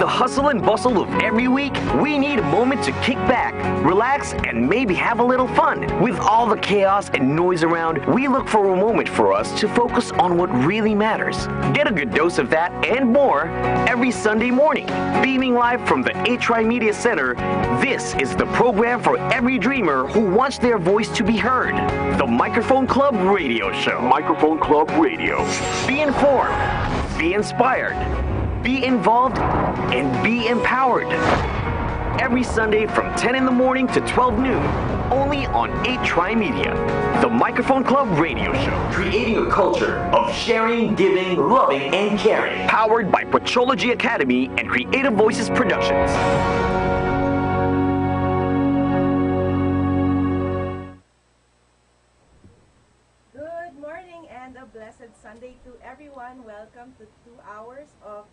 the hustle and bustle of every week, we need a moment to kick back, relax, and maybe have a little fun. With all the chaos and noise around, we look for a moment for us to focus on what really matters. Get a good dose of that and more every Sunday morning. Beaming live from the TriMedia Center, this is the program for every dreamer who wants their voice to be heard. The Microphone Club Radio Show. Microphone Club Radio. Be informed, be inspired, be involved, and be empowered. Every Sunday from 10 in the morning to 12 noon, only on TriMedia. The Microphone Club Radio Show. Creating a culture of sharing, giving, loving, and caring. Powered by Patrology Academy and Creative Voices Productions. Good morning and a blessed Sunday to everyone. Welcome to 2 hours of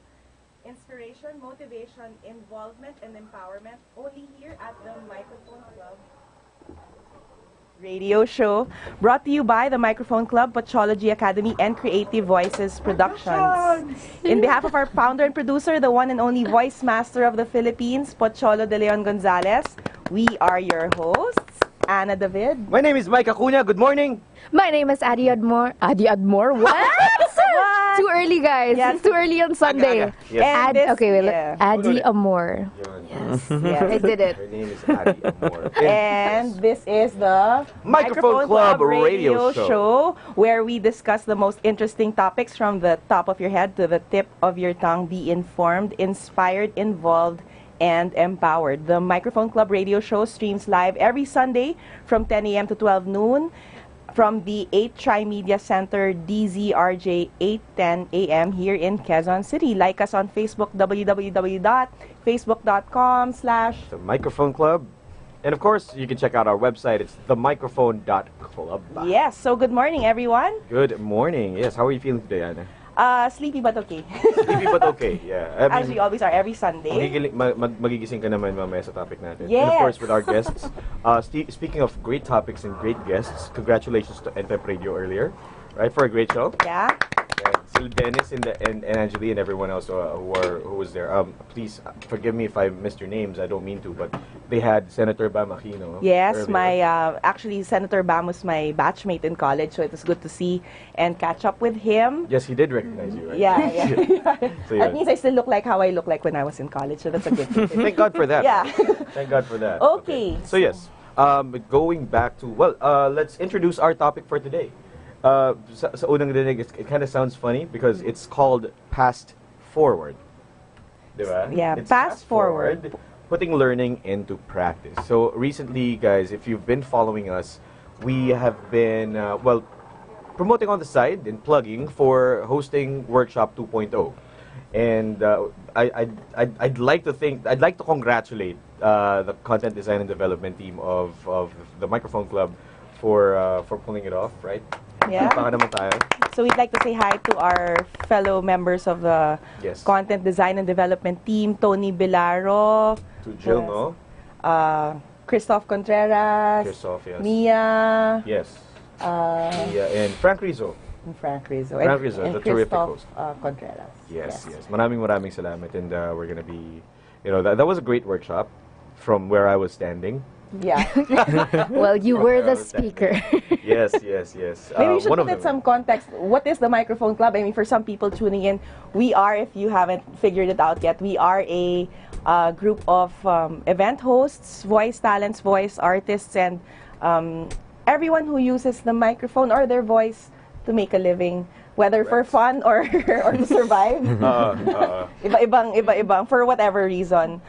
inspiration, motivation, involvement, and empowerment only here at the Microphone Club Radio Show, brought to you by the Microphone Club, Patrology Academy, and Creative Voices Productions. In behalf of our founder and producer, the one and only voice master of the Philippines, Pocholo de Leon Gonzalez, we are your hosts, Ana David. My name is Mike Acuna. Good morning. My name is Adi Admore. Adi Admore? What? Too early, guys. Yeah. It's too early on Sunday. Yes. Adi Amor. Yes. I did it. Her name is Adi Amor. And this is the Microphone Club Radio Show, where we discuss the most interesting topics from the top of your head to the tip of your tongue. Be informed, inspired, involved, and empowered. The Microphone Club Radio Show streams live every Sunday from 10 a.m. to 12 noon from the TriMedia Center, DZRJ 810 a.m. here in Quezon City. Like us on Facebook, www.facebook.com/ The Microphone Club. And of course, you can check out our website. It's themicrophone.club. Yes, so good morning, everyone. Good morning. Yes, how are you feeling today, Ana? Sleepy but okay. Sleepy but okay, yeah. I As we always are every Sunday. Magigising ka naman mamaya sa topic natin. Yes. And of course, with our guests. Speaking of great topics and great guests, congratulations to NPEP Radio earlier, right, for a great show. Yeah. Sil Dennis and Angeli and everyone else who was there. Please forgive me if I missed your names. I don't mean to, but they had Senator Bam Aquino. Yes, earlier. my actually Senator Bam was my batchmate in college, so it was good to see and catch up with him. Yes, he did recognize you, right? Yeah. So, yeah. At least I still look like how I look like when I was in college, so that's a good thing. Thank God for that. Yeah. Thank God for that. Okay. So yes, going back to let's introduce our topic for today. Sa unang dinig, it kind of sounds funny because it's called Past Forward. Diba? Yeah, It's Past Forward. Putting learning into practice. So recently, guys, if you've been following us, we have been, promoting on the side and plugging for hosting Workshop 2.0. And I'd like to congratulate the content design and development team of the Microphone Club for pulling it off, right? Yeah. Baka naman tayo. So we'd like to say hi to our fellow members of the Yes. content design and development team, Tony Bilaro, To Jill, no? Christoph Contreras, Christoph, yes. Mia, Yes. Yeah, and Frank Rizzo. and Frank Rizzo, Frank Rizzo, and the terrific Christoph host. Contreras. Yes. Maraming salamat, and we're gonna be, that was a great workshop from where I was standing. Yeah. Well, you were the speaker. Yes. Maybe we should one put of it them. some context. What is the Microphone Club? I mean, for some people tuning in, we are, if you haven't figured it out yet, we are a group of event hosts, voice talents, voice artists, and everyone who uses the microphone or their voice to make a living, whether for fun or to survive. Iba-ibang, for whatever reason,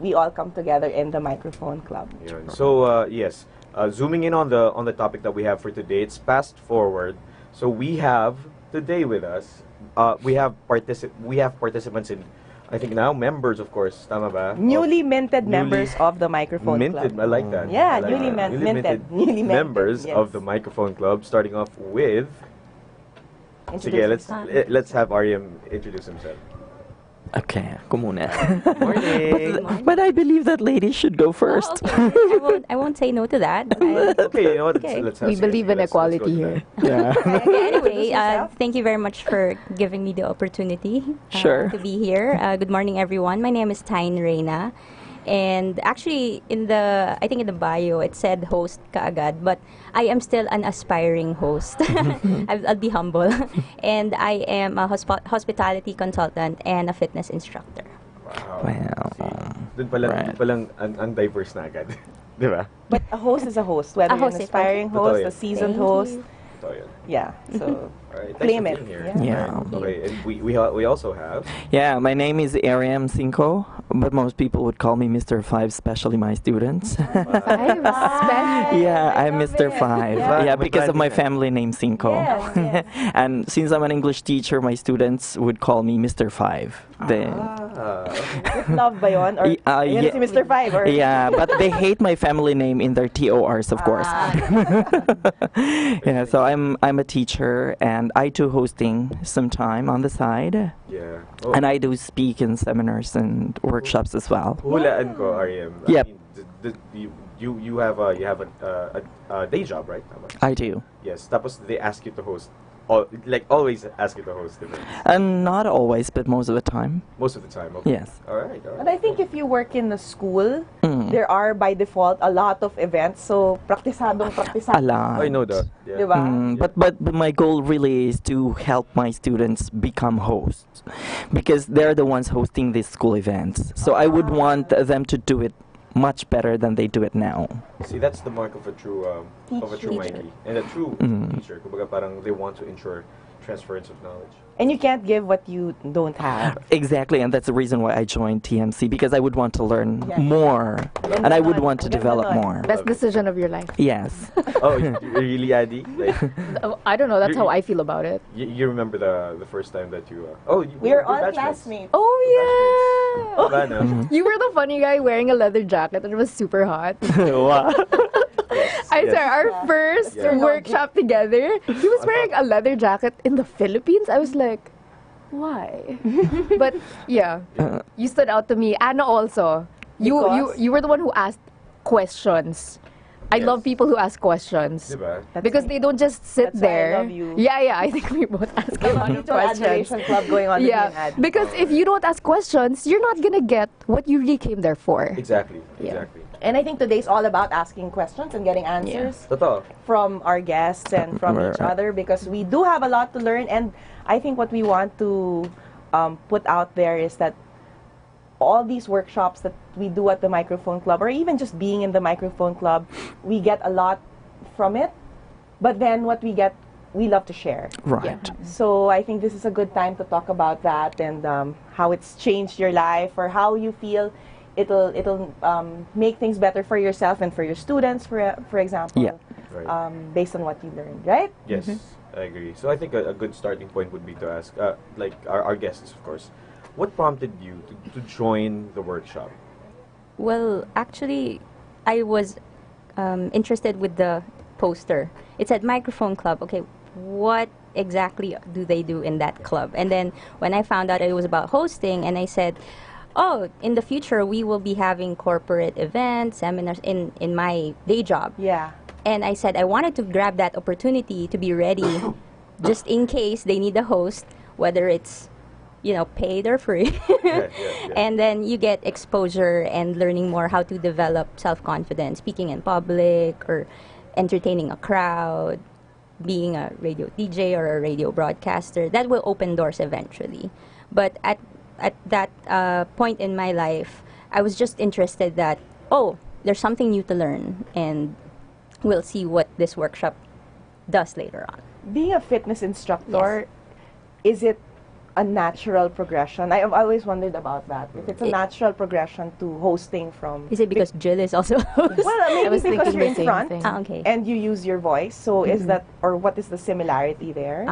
we all come together in the Microphone Club. Yun. So yes, zooming in on the topic that we have for today, it's Past Forward. So we have today with us, we have participants in, I think now members, of course, tama ba? Newly minted members of the Microphone minted, Club. I like that. Yeah, I like newly that. minted. Newly minted, members yes. of the Microphone Club, starting off with. Introduce Sige, let's have Ariam introduce himself. Okay, ako muna. Morning. But I believe that ladies should go first. Oh, okay. I won't say no to that. Okay, you know what? Okay. Let's have We believe in let's go equality to here. Yeah. Anyway, thank you very much for giving me the opportunity Sure. to be here. Good morning, everyone. My name is Tyne Reyna. And actually, I think in the bio, it said host kaagad, but I am still an aspiring host. I'll be humble. And I am a hospitality consultant and a fitness instructor. Wow. Doon palang, Right. ang diverse na agad. Di ba? But a host is a host, whether A you're host an is aspiring Totoo host, yan. a seasoned Thank host. you. Ito yun. Yeah, so Alright, claim thanks it. for being here. Yeah. Okay, and we also have... Yeah, my name is Ariam Cinco, but most people would call me Mr. Five, especially my students. I'm special. Yeah, I I'm love Mr. it. Five. Yeah. Yeah, because of my Yes. family name Cinco. Yes, yes. And since I'm an English teacher, my students would call me Mr. Five. Then, With love ba yun? Or yan yeah. si Mr. Five? Or yeah, but they hate my family name in their TORs, of course. Yeah, so I'm a teacher, and I do hosting sometime on the side, Yeah. Oh, and I do speak in seminars and workshops as well. hulaan ko, Ariam. Yep. I mean, you have a day job, right? Tama? I do. Yes. Tapos they ask you to host. Always ask you to host events. And not always, but most of the time. Most of the time. Okay. Yes. All right. But I think if you work in a school, Mm. there are by default a lot of events. So, praktisadong A lot. I know that. Yeah. Diba? But my goal really is to help my students become hosts, because they're the ones hosting these school events. So I would want them to do it much better than they do it now. See, that's the mark of a true Teacher. Maari. And a true Mm. teacher. Kumbaga parang they want to ensure transference of knowledge. And you can't give what you don't have. Exactly, and that's the reason why I joined TMC, because I would want to learn Yes. more, and I would nun. want to Ganda develop nun. more. Best decision of your life. Yes. Oh, really, Adi? Like, I don't know. That's how I feel about it. you remember the first time that you... We're we're all batchmates. classmates. Oh yeah. Diba, no? You were the funny guy wearing a leather jacket, and it was super hot. Wow. I Yes. swear, our first Yeah. workshop together, he was wearing a leather jacket in the Philippines. I was like, why? But yeah, you stood out to me. Anna also. Because? You were the one who asked questions. I Yes. love people who ask questions. Diba? That's Because me. they don't just sit That's why I there. love you. Yeah, I think we both ask a lot of Little questions. admiration club going on with me and Yeah, Ad. because if you don't ask questions, you're not gonna get what you really came there for. Exactly. Yeah. Exactly. And I think today's all about asking questions and getting answers Totoo. from our guests and from each Right. other, because we do have a lot to learn. And I think what we want to put out there is that all these workshops that we do at the Microphone Club, or even just being in the Microphone Club, we get a lot from it. But then what we get, we love to share. Right. So I think this is a good time to talk about that, and how it's changed your life, or how you feel it'll make things better for yourself and for your students, for example, Yeah. Right. based on what you learned, right? Yes, I agree. So I think a good starting point would be to ask, like our guests, of course, what prompted you to join the workshop? Well, actually, I was interested with the poster. It said Microphone Club. Okay, what exactly do they do in that club? And then when I found out it was about hosting, and I said, oh, in the future we will be having corporate events, seminars in my day job. Yeah. And I said I wanted to grab that opportunity to be ready just in case they need a host, whether it's, paid or free. Yeah. And then you get exposure and learning more how to develop self-confidence, speaking in public or entertaining a crowd, being a radio DJ or a radio broadcaster. That will open doors eventually. But at that point in my life, I was just interested that, there's something new to learn, and we'll see what this workshop does later on. Being a fitness instructor, is it a natural progression? I've always wondered about that. If it's a natural progression to hosting from... Is it because Jill is also a host? Well, maybe was because thinking you're the in same front thing. Okay. and you use your voice. So is that, or what is the similarity there?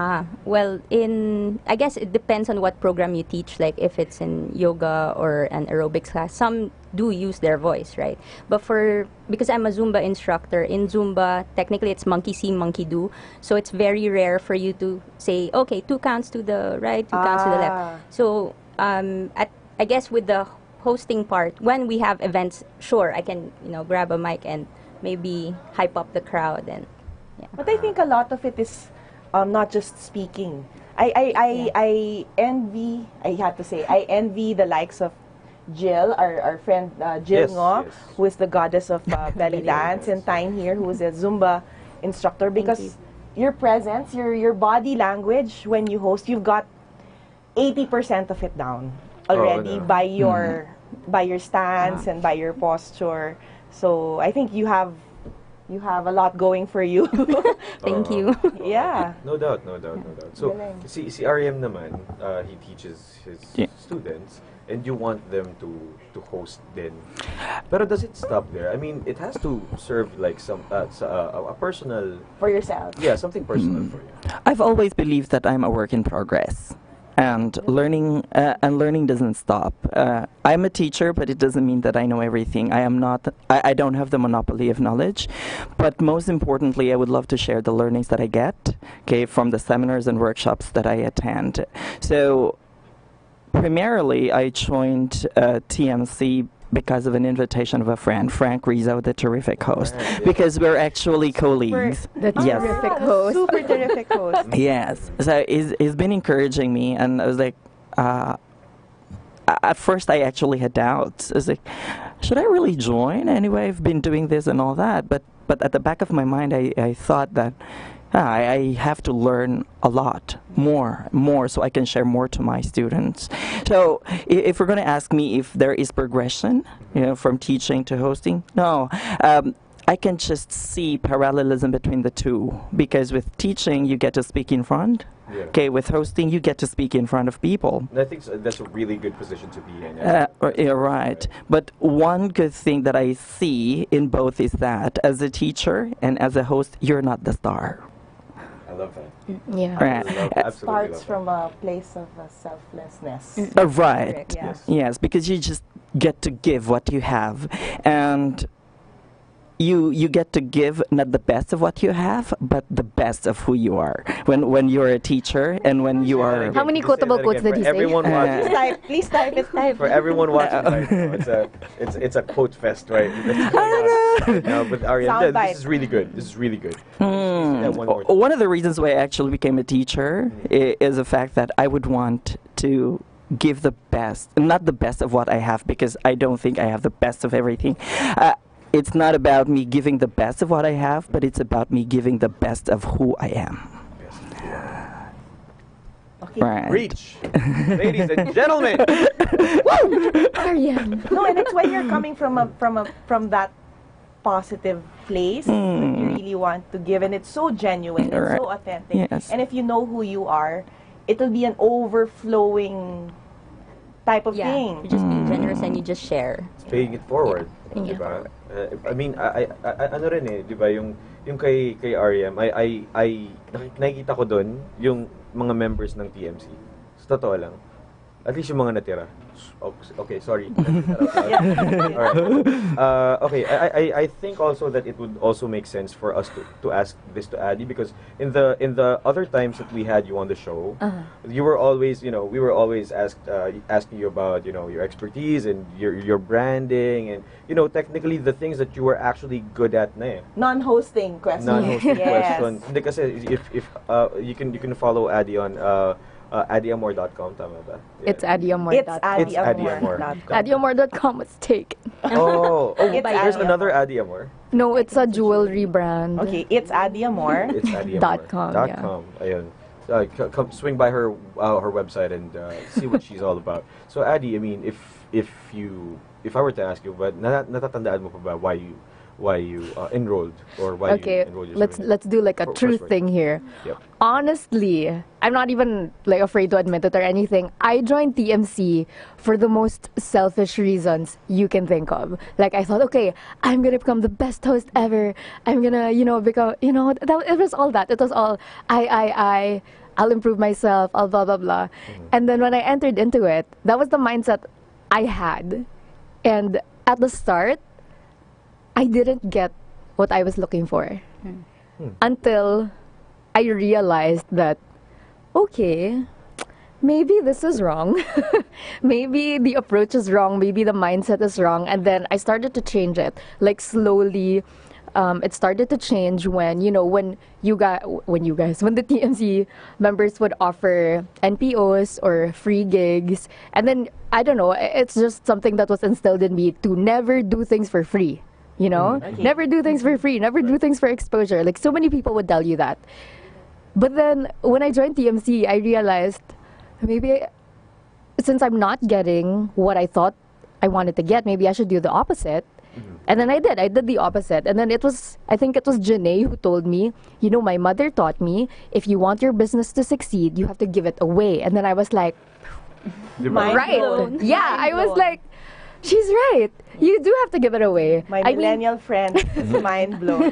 Well, I guess it depends on what program you teach. Like if it's in yoga or an aerobics class, some do use their voice, right? But because I'm a Zumba instructor, in Zumba, technically it's monkey see, monkey do. So it's very rare for you to say, okay, 2 counts to the right, 2 counts to the left. So I guess with the hosting part, when we have events, sure, I can, grab a mic and maybe hype up the crowd and But I think a lot of it is not just speaking. I envy, I have to say, I envy the likes of Jill, our friend Jill Yes, Ngo, yes. who is the goddess of belly dance, and Tyne here, who is a Zumba instructor, because your presence, your body language when you host, you've got 80% of it down already no. by your stance and by your posture. So I think you have a lot going for you. thank you. Yeah. No doubt. So, si RM naman, he teaches his students, and you want them to host din. Pero does it stop there? I mean, it has to serve like a personal... For yourself. Yeah, something personal for you. I've always believed that I'm a work in progress. And learning doesn't stop. I'm a teacher, but it doesn't mean that I know everything. I don't have the monopoly of knowledge. But most importantly, I would love to share the learnings that I get, from the seminars and workshops that I attend. So primarily, I joined TMC because of an invitation of a friend, Frank Rizzo, the terrific host, because we're actually colleagues. The terrific host. Super terrific host. Yes. So he's been encouraging me, and I was like, at first I actually had doubts. I was like, should I really join? Anyway, I've been doing this and all that. But at the back of my mind, I thought that I have to learn a lot more, so I can share more to my students. So if we're going to ask me if there is progression, from teaching to hosting, no. I can just see parallelism between the two, because with teaching, you get to speak in front. Yeah. Okay, with hosting, you get to speak in front of people. And I think that's a really good position to be in. Yeah, right. But one good thing that I see in both is that as a teacher and as a host, you're not the star. I love that. Yeah. Right. Absolutely Starts love from a place of selflessness. Right. Correct, yeah. Yes, because you just get to give what you have, and you get to give not the best of what you have, but the best of who you are. When you're a teacher and when you are... How many quotable quotes did he say? Everyone watching. Please type it. For everyone watching right now, it's a quote fest, right? No, but Ariane, Soundbite. this is really good. Yeah, one more. One of the reasons why I actually became a teacher is the fact that I would want to give the best, not the best of what I have, because I don't think I have the best of everything. It's not about me giving the best of what I have, but it's about me giving the best of who I am. Okay. Right. Reach, ladies and gentlemen. Ariane. No, and it's when you're coming from that positive place that you really want to give, and it's so genuine and so authentic. Yes. And if you know who you are, it'll be an overflowing type of Yeah, thing. you're just being generous and you just share. It's paying it forward. Yeah. Diba? I mean, I ano rin eh, 'di ba, yung kay REM, nakikita ko doon yung mga members ng TMC. Sa totoo lang. At least yung mga natira. Okay, sorry. Alright. Okay, I think also that it would also make sense for us to ask this to Addy, because in the other times that we had you on the show, you were always, we were always asking you about, your expertise and your branding and, technically the things that you were actually good at na eh. Non-hosting question. Non-hosting Yes. question. Hindi kasi if you can follow Addy on addyamor.com, tama ba? Yeah. It's Adiamor. It's It's addyamor.com. Adiamor.com was taken. It's There's Addy another Amor. Addy Amor. No, it's a jewelry brand. Okay, it's Addyamor. It's Addy .com, yeah. .com. Ayun. Come swing by her website and see what she's all about. So Addy, I mean, if I were to ask you, but natatandaan mo pa ba why you enrolled, or why Okay, you enrolled yourself? let's do like a truth thing here. Yep. Honestly, I'm not even like afraid to admit it or anything. I joined TMC for the most selfish reasons you can think of. Like I thought, okay, I'm gonna become the best host ever. I'm gonna, become, it was all that. It was all I'll improve myself. I'll blah blah blah. And then when I entered into it, that was the mindset I had. And at the start, I didn't get what I was looking for until I realized that, okay, maybe this is wrong. Maybe the approach is wrong. Maybe the mindset is wrong. And then I started to change it. Like slowly, it started to change when, when the TMC members would offer NPOs or free gigs. And then, I don't know, it's just something that was instilled in me to never do things for free. Okay. Never do things for free, never do things for exposure. Like, so many people would tell you that. But then, when I joined TMC, I realized maybe since I'm not getting what I thought I wanted to get, maybe I should do the opposite. And then I did the opposite. And then I think it was Janae who told me, my mother taught me, if you want your business to succeed, you have to give it away. And then I was like, Mind right. blown. Yeah, Mind I was blown. like, she's right. You do have to give it away. My I mean, millennial friend is mind blown.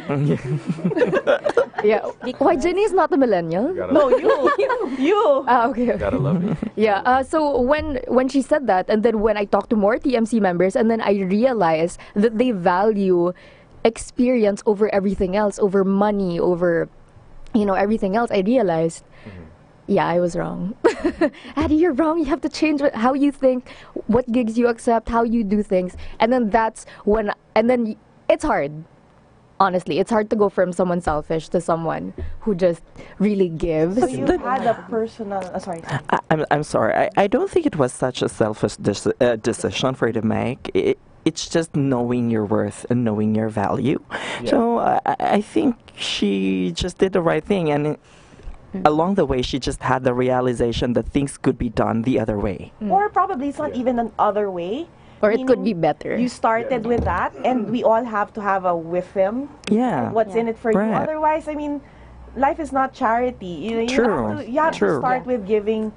yeah. Why Jenny is not a millennial? No, you. Okay. Gotta love it. Yeah. So when she said that, and then when I talked to more TMC members, and then I realized that they value experience over everything else, over money, over everything else. I realized. Yeah, I was wrong. Addie, you're wrong. You have to change how you think, what gigs you accept, how you do things. And then it's hard. Honestly, it's hard to go from someone selfish to someone who just really gives. So you had a personal. Sorry. I'm sorry. I don't think it was such a selfish decision for you to make. It's just knowing your worth and knowing your value. Yeah. So I think she just did the right thing, and along the way, she just had the realization that things could be done the other way. Or probably it's not even an other way. Or it could Meaning be better. You started with that, and we all have to have a with him. Yeah. What's in it for you? Right. Otherwise, I mean, life is not charity. You True. have to True. start with giving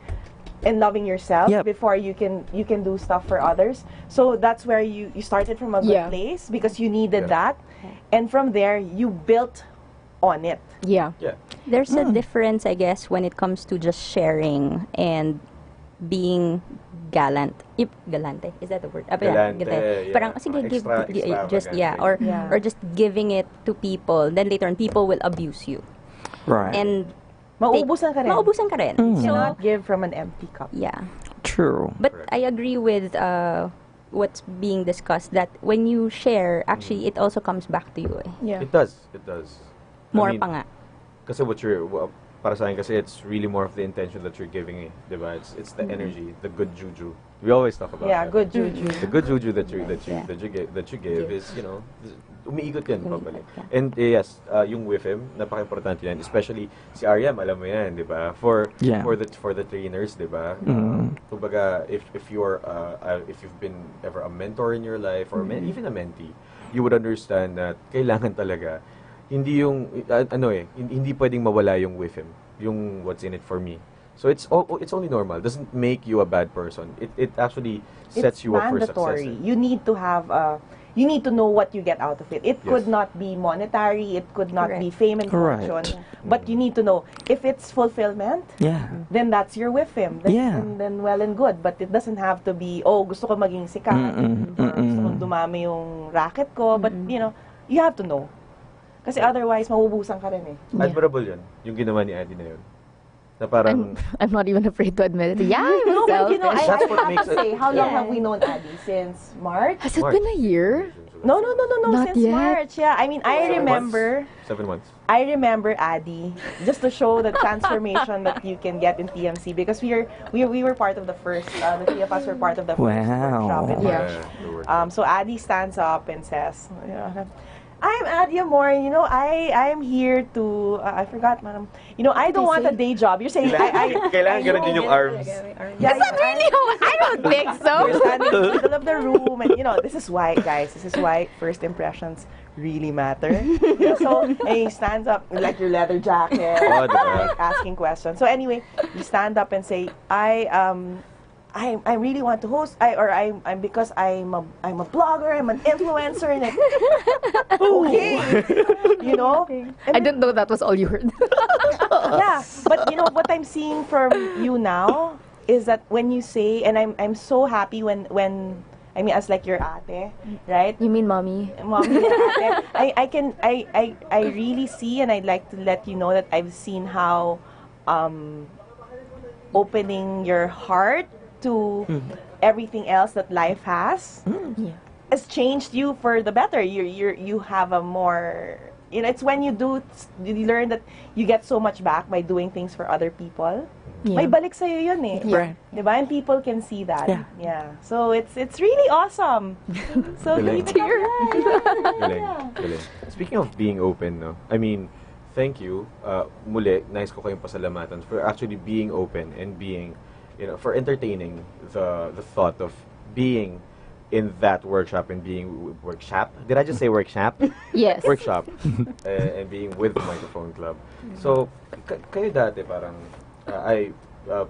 and loving yourself Yep. before you can do stuff for others. So that's where you started from a good Yeah. place because you needed Yeah. that, and from there you built on it. Yeah. Yeah. There's a difference, I guess, when it comes to just sharing and being gallant. Galante, is that the word? Galante, yeah. Parang, sige, give, just, Extravagant. or just giving it to people. Then later on, people will abuse you. Right. And Mauubusan ka rin. Mauubusan ka rin. You So, cannot give from an empty cup. yeah. True. But Correct. I agree with what's being discussed, that when you share, actually, it also comes back to you. Yeah. It does. It does. More I mean, pa nga. Kasi para sa akin kasi it's really more of the intention that you're giving, diba? It's the energy, the good juju. We always talk about Yeah, that. good juju. The good juju that you Yeah. give is, umiikot yan pabalik. And yes, yung with him, napaka-importante yan. Especially si Ariam, alam mo yan, di ba? For the trainers, di ba? Kumbaga, if you've been ever a mentor in your life or even a mentee, you would understand that kailangan talaga hindi yung hindi pwedeng mawala yung with him, yung what's in it for me. So it's only normal. It doesn't make you a bad person. It actually sets It's you up for mandatory. success. You need to have you need to know what you get out of it. It could Yes. not be monetary, it could not be Correct. fame and Correct. fortune. But you need to know if it's fulfillment, Yeah. then that's your with him. Yeah. And then well and good. But it doesn't have to be, gusto ko maging sikat, or gusto kong dumami yung racket ko. But, you have to know. Kasi otherwise, mabubusan ka rin eh. Admirable yun, yung ginawa ni Adi na yun. Na parang, I'm not even afraid to admit it. Yeah, I'm No, but selfish. I That's what have makes to it- say, how long Yeah. have we known Adi? Since March? Has it March. been a year? No, Not since yet. March. Yeah, I mean, I 7 remember... months. 7 months. I remember Adi, just to show the transformation that you can get in TMC, because we were part of the first, the three of us were part of the first Wow. workshop in Yeah. March. the workshop. So Adi stands up and says, I'm Adi Amor, I'm here to, I forgot, madam. I don't want a day job. You're saying, Kailangan ganun din yung arms. Yeah, Is that really how I don't think so. You're standing in the middle of the room, and this is why, guys, first impressions really matter. So, and he stands up with like your leather jacket, Oh, diba? like, asking questions. So anyway, you stand up and say, I really want to host. I'm because I'm a blogger. I'm an influencer. And okay, I didn't know that was all you heard. yeah, but what I'm seeing from you now is that when you say, and I'm so happy when I mean, as like your ate, right? You mean mommy? Mommy, your ate. I really see, and I'd like to let you know that I've seen how opening your heart to everything else that life has has changed you for the better. You have a more, you know, it's when you learn that you get so much back by doing things for other people. May balik sa'yo yun eh. Right. Diba? And people can see that. Yeah. So it's really awesome. So Galing. keep it up. Galing. Speaking of being open, no? I mean, thank you. Muli, nice ko kayong pasalamatan for actually being open and being, you know, for entertaining the thought of being in that workshop and being workshop. Did I just say workshop? Yes. Workshop. And being with the Microphone Club. So, kayo dati parang,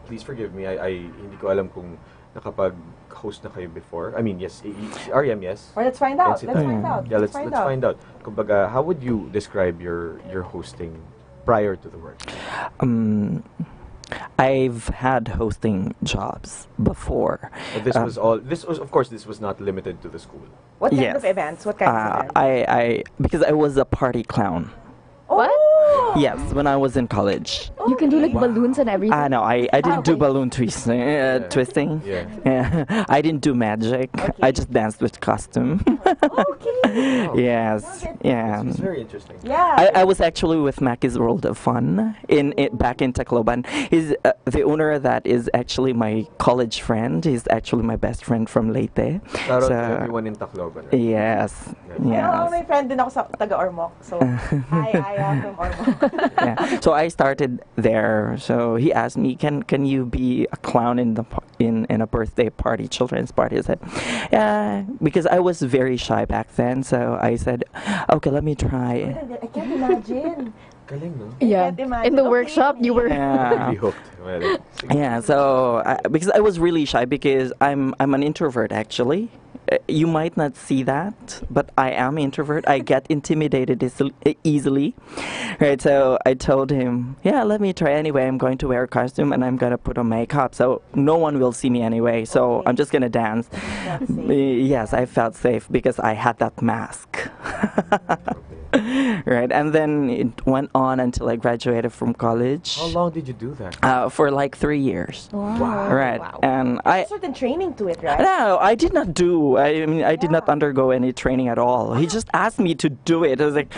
please forgive me, I hindi ko alam kung nakapag-host na kayo before. I mean, yes, REM, yes. Or let's find out. NCT. Let's find out. Yeah, let's find out. Kumbaga, how would you describe your hosting prior to the work? I've had hosting jobs before. This was of course this was not limited to the school. What kind Yes. of events? What kind of events? I because I was a party clown. What? Yes, when I was in college. You can do like balloons and everything. No, I didn't do okay. balloon twisting. Yeah. I didn't do magic. I just danced with costume. Okay. Yes, yeah. It's very interesting. Yeah. I was actually with Mackie's World of Fun back in Tacloban. He's the owner of that is actually my college friend. He's actually my best friend from Leyte. Shout out to everyone in Tacloban. Right? Yes, Yeah. yes. May friend din ako sa taga-Ormoc. So, I am from Ormoc. Yeah. So I started there. So he asked me, "Can you be a clown in a birthday party, children's party?" I said, "Yeah," because I was very shy back then. So I said, "Okay, let me try." I can't imagine. Galing, no? Yeah. can't imagine. In the Okay. workshop, you were. Yeah. Be hooked. Well, Yeah, so because I was really shy because I'm an introvert actually. You might not see that, but I am introvert. I get intimidated easily. Right, so I told him, "Yeah, let me try anyway. I'm going to wear a costume and I'm going to put on makeup, so no one will see me anyway. So I'm just going to dance." That's safe. Yes, I felt safe because I had that mask. Right, and then it went on until I graduated from college. how long did you do that? For like 3 years. Wow. Right, and I. Certain training to it, right? No, I did not do. I mean, I did not Yeah. undergo any training at all. He just asked me to do it. I was like,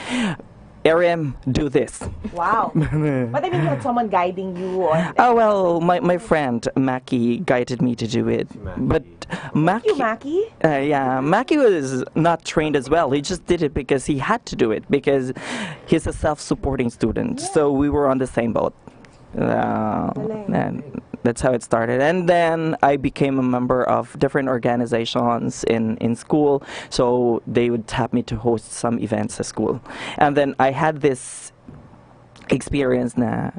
"RM, do this." Wow. But I mean, you had someone guiding you on. Oh well, my friend Mackie guided me to do it, Mackie. but Thank you, Mackie. Mackie. Yeah, Mackie was not trained as well. He just did it because he had to do it because he's a self-supporting student. So we were on the same boat. And that's how it started. And then I became a member of different organizations in school. So they would tap me to host some events at school. And then I had this experience na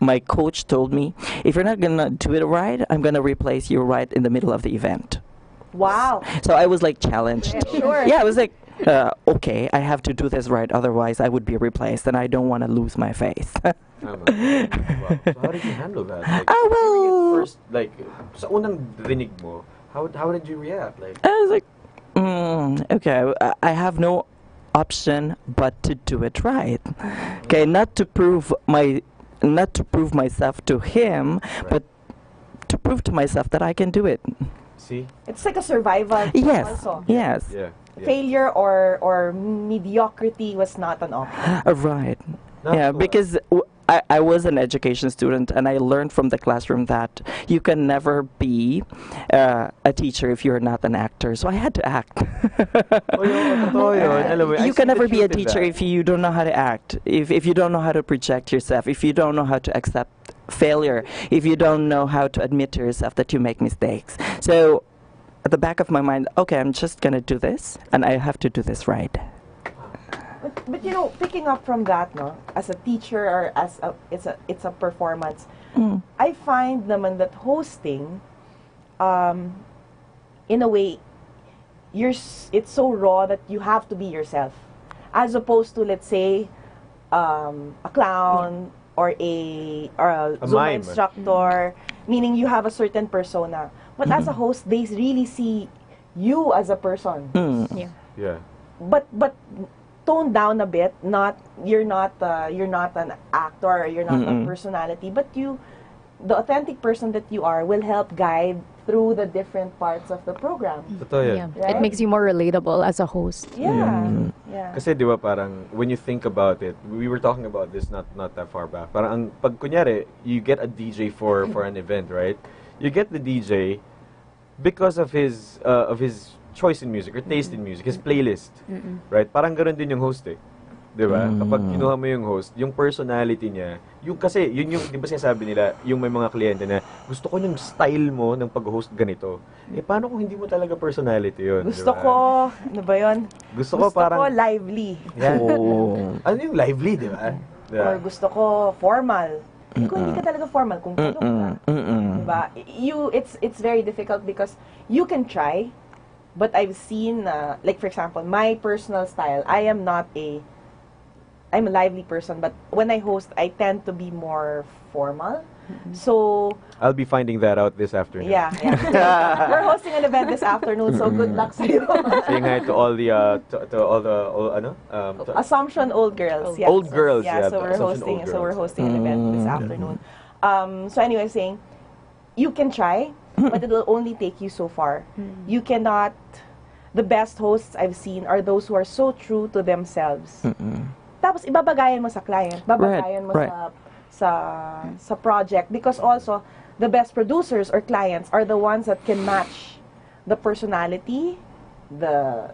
my coach told me, "If you're not gonna do it right, I'm gonna replace you right in the middle of the event." Wow. So I was like challenged. Sure. Yeah, I was like, okay, I have to do this right, otherwise I would be replaced, and I don't want to lose my face. Wow. So how did you handle that? Like, well, hearing it first, like, sa unang rinig mo, how did you react? Like, I was like, okay, I have no option but to do it right. Okay, not to prove myself to him, but to prove to myself that I can do it. see? It's like a survival Yes, also. yes, Yeah. Failure or mediocrity was not an option. Right. That's Yeah, cool. because I was an education student and I learned from the classroom that you can never be a teacher if you're not an actor. So I had to act. Totoo yun. Alam mo, I You see can the never be a truth in teacher that. if you don't know how to act, if you don't know how to project yourself, if you don't know how to accept failure, if you don't know how to admit to yourself that you make mistakes. So at the back of my mind, okay, I'm just going to do this and I have to do this right. But you know, picking up from that, no, as a teacher or as it's a performance. I find naman that hosting, in a way, it's so raw that you have to be yourself, as opposed to, let's say, a clown or a Zumba mime. instructor, meaning you have a certain persona. But as a host, they really see you as a person. Yeah. Yeah. But toned down a bit. You're not an actor, or you're not a personality, but the authentic person that you are will help guide through the different parts of the program. Totoo yan. Yeah. Right? It makes you more relatable as a host. Yeah. Yeah. Kasi di ba parang, when you think about it, we were talking about this not that far back. Parang, pag kunyari, you get a DJ for an event, right? You get the DJ because of his choice in music, or taste in music, his playlist. Right? Parang ganoon din yung host eh. Diba? Kapag kinuha mo yung host, yung personality niya, kasi, yun yung, di ba sinasabi nila, yung may mga kliyente na, gusto ko yung style mo ng pag-host ganito. Eh, paano kung hindi mo talaga personality yun? Gusto diba? ko, ano ba yun? Gusto ko parang, lively. yan. Ano yung lively, di ba? Or gusto ko formal. Kung hindi ka talaga formal, kung tulong ka. Diba? It's very difficult because you can try, but I've seen, like for example, my personal style, I'm a lively person, but when I host, I tend to be more formal. So I'll be finding that out this afternoon. yeah. We're hosting an event this afternoon, so good luck sa'yo. Saying hi to all the Assumption Old Girls. Yeah. Old girls, yeah, So we're Assumption Old hosting Girls. an event this afternoon. So anyway, saying you can try, but it will only take you so far. You cannot. The best hosts I've seen are those who are so true to themselves. Tapos ibabagayan mo sa client, babagayan mo sa project, because also the best producers or clients are the ones that can match the personality, the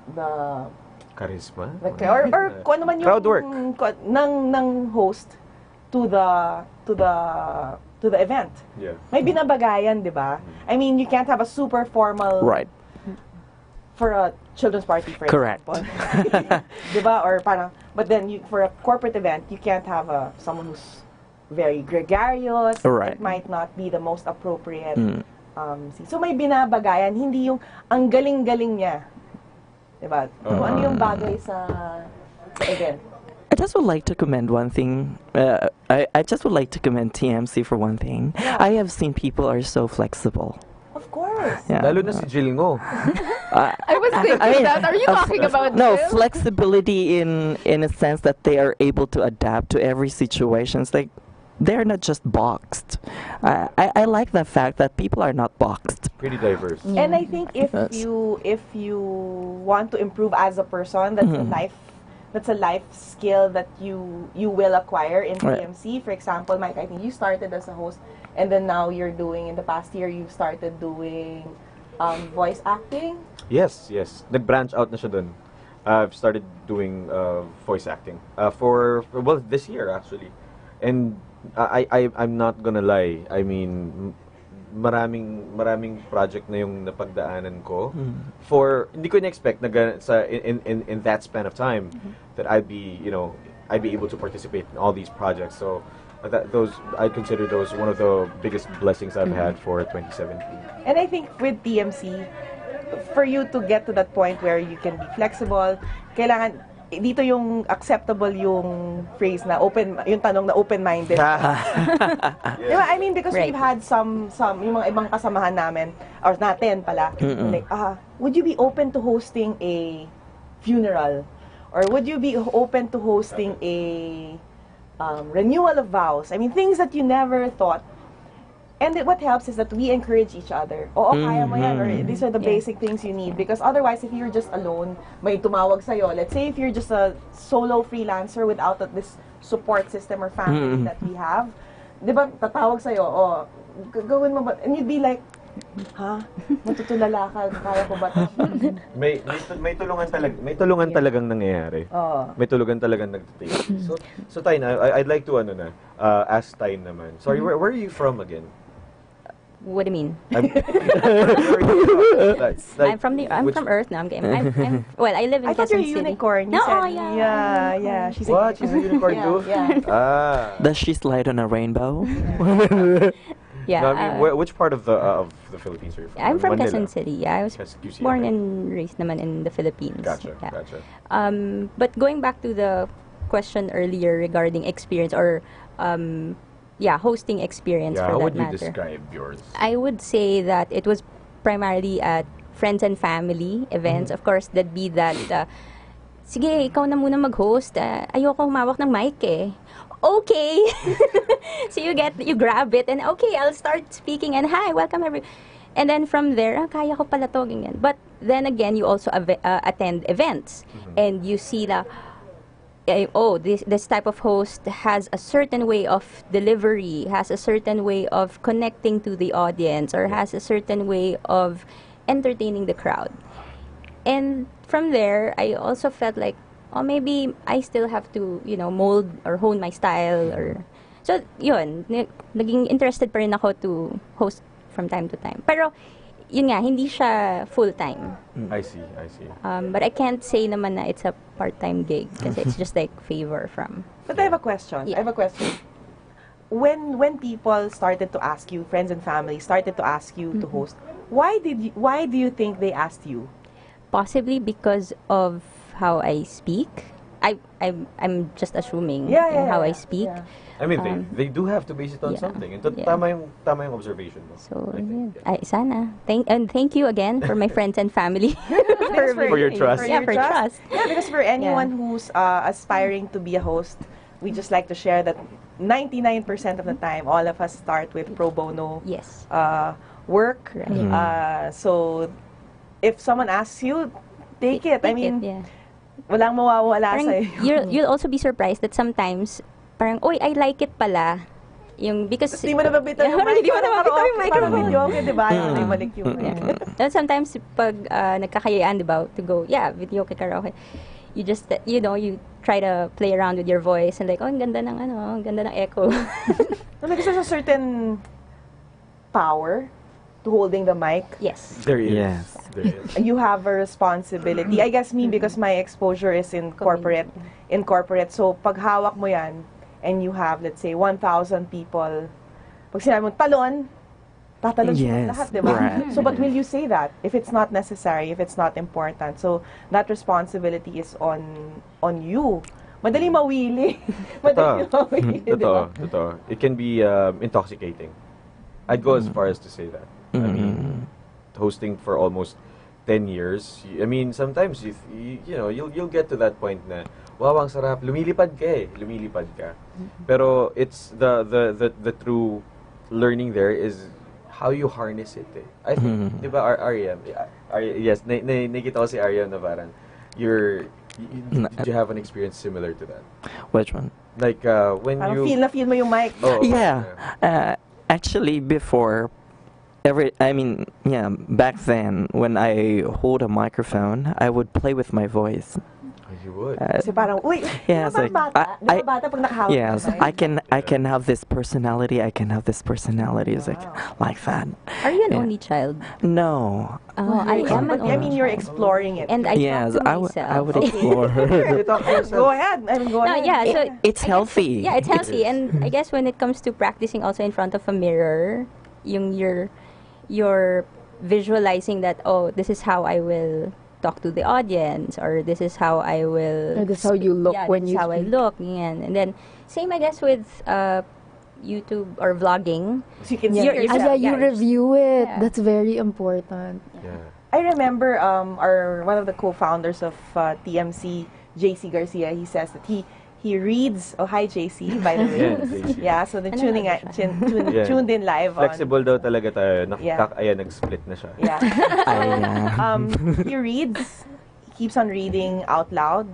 Charisma. or kung ano man yung Crowd work. ng host to the event. Yeah. May binabagayan, 'di ba? I mean, you can't have a super formal Right. for a children's party, for Correct. example. Diba? Or parang, but then for a corporate event, you can't have someone who's very gregarious. Right. It might not be the most appropriate. So may binabagayan, hindi yung ang galing-galing niya. Diba? Kung ano yung bagay sa event. I just would like to commend one thing. I just would like to commend TMC for one thing. Yeah. I have seen people are so flexible. Of course. Yeah. Lalo na si Jill Ngo. I was thinking that. Are you talking about No, Jill? flexibility in a sense that they are able to adapt to every situation. It's like they're not just boxed. I like the fact that people are not boxed. Pretty diverse. And I think if Yes. you want to improve as a person, that's a life skill that you will acquire in Right. TMC. For example, Mike, I think you started as a host, and then now you're doing, in the past year, you've started doing voice acting. Yes. Nag-branch out na siya dun. I've started doing voice acting for this year actually. And I'm not gonna lie. I mean, maraming project na yung napagdaanan ko for hindi ko na-expect na in that span of time that I'd be able to participate in all these projects. So I consider those one of the biggest blessings I've had for 2017. And I think with TMC, for you to get to that point where you can be flexible, kailangan dito yung acceptable yung phrase na yung tanong na open-minded. Di ba? I mean, because Right. we've had some yung mga ibang kasamahan namin, or natin pala, like, would you be open to hosting a funeral? Or would you be open to hosting a renewal of vows? I mean, things that you never thought. And what helps is that we encourage each other. Oo, kaya mo yan. Or these are the basic things you need. Because otherwise, if you're just alone, may tumawag sa'yo. Let's say if you're just a solo freelancer without this support system or family that we have, di ba, tatawag sa'yo, gawin mo ba? And you'd be like, matutulala ka, kaya ko ba ito? May tulungan talagang nangyayari. May tulungan talagang nagtitake. So Tay, I'd like to ask Tay naman. Sorry, where are you from again? What do you mean? Where are you from? I'm from Earth now. Well, I live in I thought you're Quezon a City. unicorn. You No, said, yeah. yeah. She's What? She's a unicorn too? Yeah. Does she slide on a rainbow? Yeah. No, I mean, which part of the Philippines are you from? I'm from Manila. Quezon City. Yeah, I was QC, born okay. and raised naman in the Philippines. Gotcha. But going back to the question earlier regarding experience or hosting experience Yeah, for how that would you matter. describe yours? I would say that it was primarily at friends and family events. Of course, that'd be that, sige, ikaw na muna mag-host. Ayoko humawak ng mic eh. okay. So you grab it and okay, I'll start speaking and hi, welcome everyone. And then from there, kaya ko pala to, ganyan. But then again, you also attend events and you see that this type of host has a certain way of delivery, has a certain way of connecting to the audience, or has a certain way of entertaining the crowd. And from there, I also felt like, oh, maybe I still have to, mold or hone my style. Or so, yun, naging interested pa rin ako to host from time to time. Pero, yun nga, hindi siya full-time. I see. But I can't say naman na it's a part-time gig kasi it's just like favor from... But I have a question. Yeah. I have a question. When people started to ask you, friends and family started to ask you to host, why do you think they asked you? Possibly because of how I speak. I'm just assuming how I speak. Yeah. I mean, they do have to base it on something. And tama yung observation mo. So, I think. ay, sana. Thank you again for my friends and family. For your trust. For trust. Yeah, because for anyone who's aspiring to be a host, we just like to share that 99% of the time, all of us start with pro bono Yes. work. Right. So, if someone asks you, take it. I mean, walang mawawala sa'yo. You'll also be surprised that sometimes, parang, oy, I like it pala. Because... Hindi mo nababitaw yung mic. Hindi mo nababitaw yung microphone. Parang video okay, di ba? Yung malik yung Yeah. Sometimes, pag nagkakayaan, di ba, to go, video okay, karaoke. You just, you try to play around with your voice and like, oh, ang ganda ng echo. Because there's a certain power to holding the mic. Yes. There is. Yes. There is. You have a responsibility. I guess me, because my exposure is in corporate. So, pag hawak mo yan, and you have, let's say, 1,000 people, pag sinabi mo, talon, tatalon siya lahat, di ba? Right. So, but will you say that if it's not necessary, if it's not important? So, that responsibility is on you. Madali mawili. Madali mawili, di ba? Totoo. It can be intoxicating. I'd go as far as to say that. I mean, hosting for almost 10 years. I mean, sometimes you'll get to that point na, wow, ang sarap, lumilipad ka. Pero it's the true learning there is how you harness it. I think, di ba, Arya, yes, nakita ko si Arya na parang, did you have an experience similar to that? Which one? Like, when Parang you... feel mo yung mic. Oh, Yeah. Actually, before, back then, when I hold a microphone, I would play with my voice. Oh, you would. Kasi parang, uy, Yes, parang bata. Di ba bata pag nakahawak yes, ka ba? I can have this personality. It's like that. Are you an Yeah. only child? No. Oh, I am But an I only mean, you're child. exploring it. And I Yes, talk to I myself. would explore. You talk to yourself. Go ahead. Go No, ahead. yeah, so It's healthy. yeah, it's healthy. And I guess when it comes to practicing also in front of a mirror, you're visualizing that, oh, this is how I will talk to the audience, or this is how I will... Or this is how you look when this you is how I speak. look. Yan. And then, same I guess with YouTube or vlogging. So you can see You're- yourself. You Yeah. review it. Yeah. That's very important. Yeah. I remember one of the co-founders of TMC, JC Garcia, he says that he reads. Oh, hi JC, by the way. Yeah, JC. Yeah, so then Yeah. tuned in live Flexible daw talaga tayo. Yeah. Ayan, nag-split na siya. Yeah. I, He reads, keeps on reading out loud.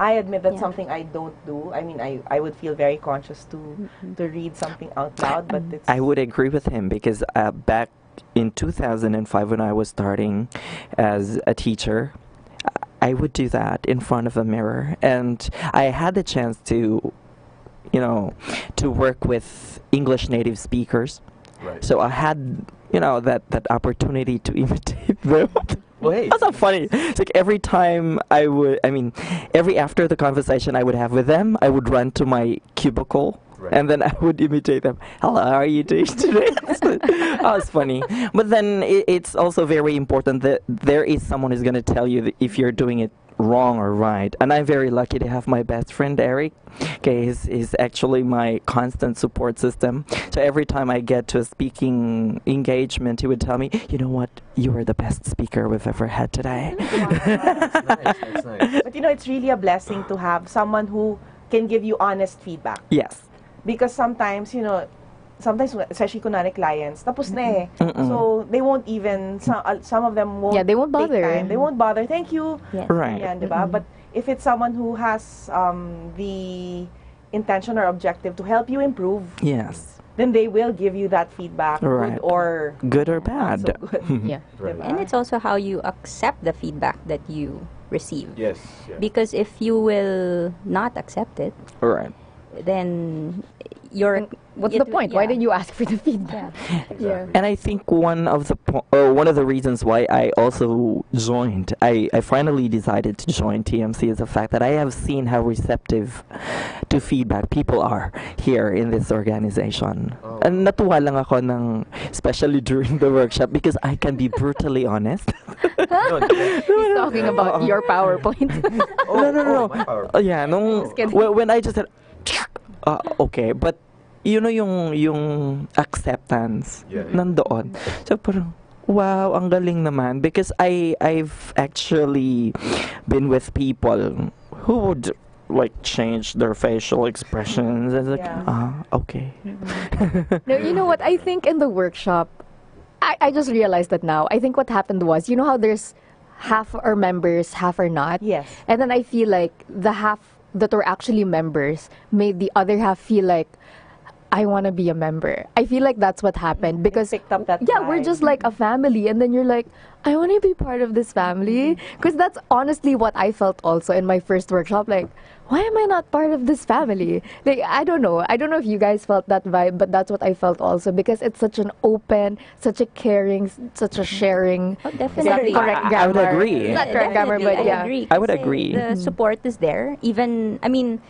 I admit that's Yeah. something I don't do. I mean, I would feel very conscious to read something out loud, but it's... I would agree with him because back in 2005 when I was starting as a teacher, I would do that in front of a mirror, and I had the chance to work with English native speakers. Right. So I had, that opportunity to imitate them. Well, hey. That's not funny. It's like every time every after the conversation I would have with them, I would run to my cubicle. Right. And then I would imitate them. Hello, how are you doing today? Oh, it's funny. But then it's also very important that there is someone who's going to tell you that if you're doing it wrong or right. And I'm very lucky to have my best friend, Eric. Okay, he's actually my constant support system. So every time I get to a speaking engagement, he would tell me, you know what, you are the best speaker we've ever had today. That's nice. But it's really a blessing to have someone who can give you honest feedback. Yes. Because sometimes, sometimes, especially kunwari clients, tapos na eh. So, they won't even, some of them won't Yeah, they won't take bother. time. They won't bother. Thank you. Yes. Right. Yan, diba? But if it's someone who has the intention or objective to help you improve, Yes. then they will give you that feedback, Right. good or Good or not so bad. good. Yeah. Right. Diba? And it's also how you accept the feedback that you receive. Yes. Yeah. Because if you will not accept it, Right. then you're... What's it- the point? Why yeah. did you ask for the feedback? Exactly. And I think one of the reasons why I also joined, I finally decided to join TMC is the fact that I have seen how receptive to feedback people are here in this organization. Oh. And natuwa lang ako especially during the workshop because I can be brutally honest. No, He's talking about your PowerPoint. No. my power. Yeah, kidding. when I just said, okay, but yung acceptance Yeah. nandoon. So parang, wow, ang galing naman. Because I've actually been with people who would like change their facial expressions. And like, Yeah. okay. No, you know what? I think in the workshop, I just realized that now. I think what happened was, you know how there's half are members, half are not? Yes. And then I feel like the half that were actually members made the other half feel like, I want to be a member. I feel like that's what happened because picked up that yeah, we're vibe. just like a family, and then you're like, I want to be part of this family because that's honestly what I felt also in my first workshop. Like, why am I not part of this family? Like, I don't know if you guys felt that vibe, but that's what I felt also because it's such an open, such a caring, such a sharing. Oh, definitely. Correct I would grammar. agree. Not correct grammar, Definitely, but yeah. I agree. I would Kasi agree. The support is there. Even, I mean,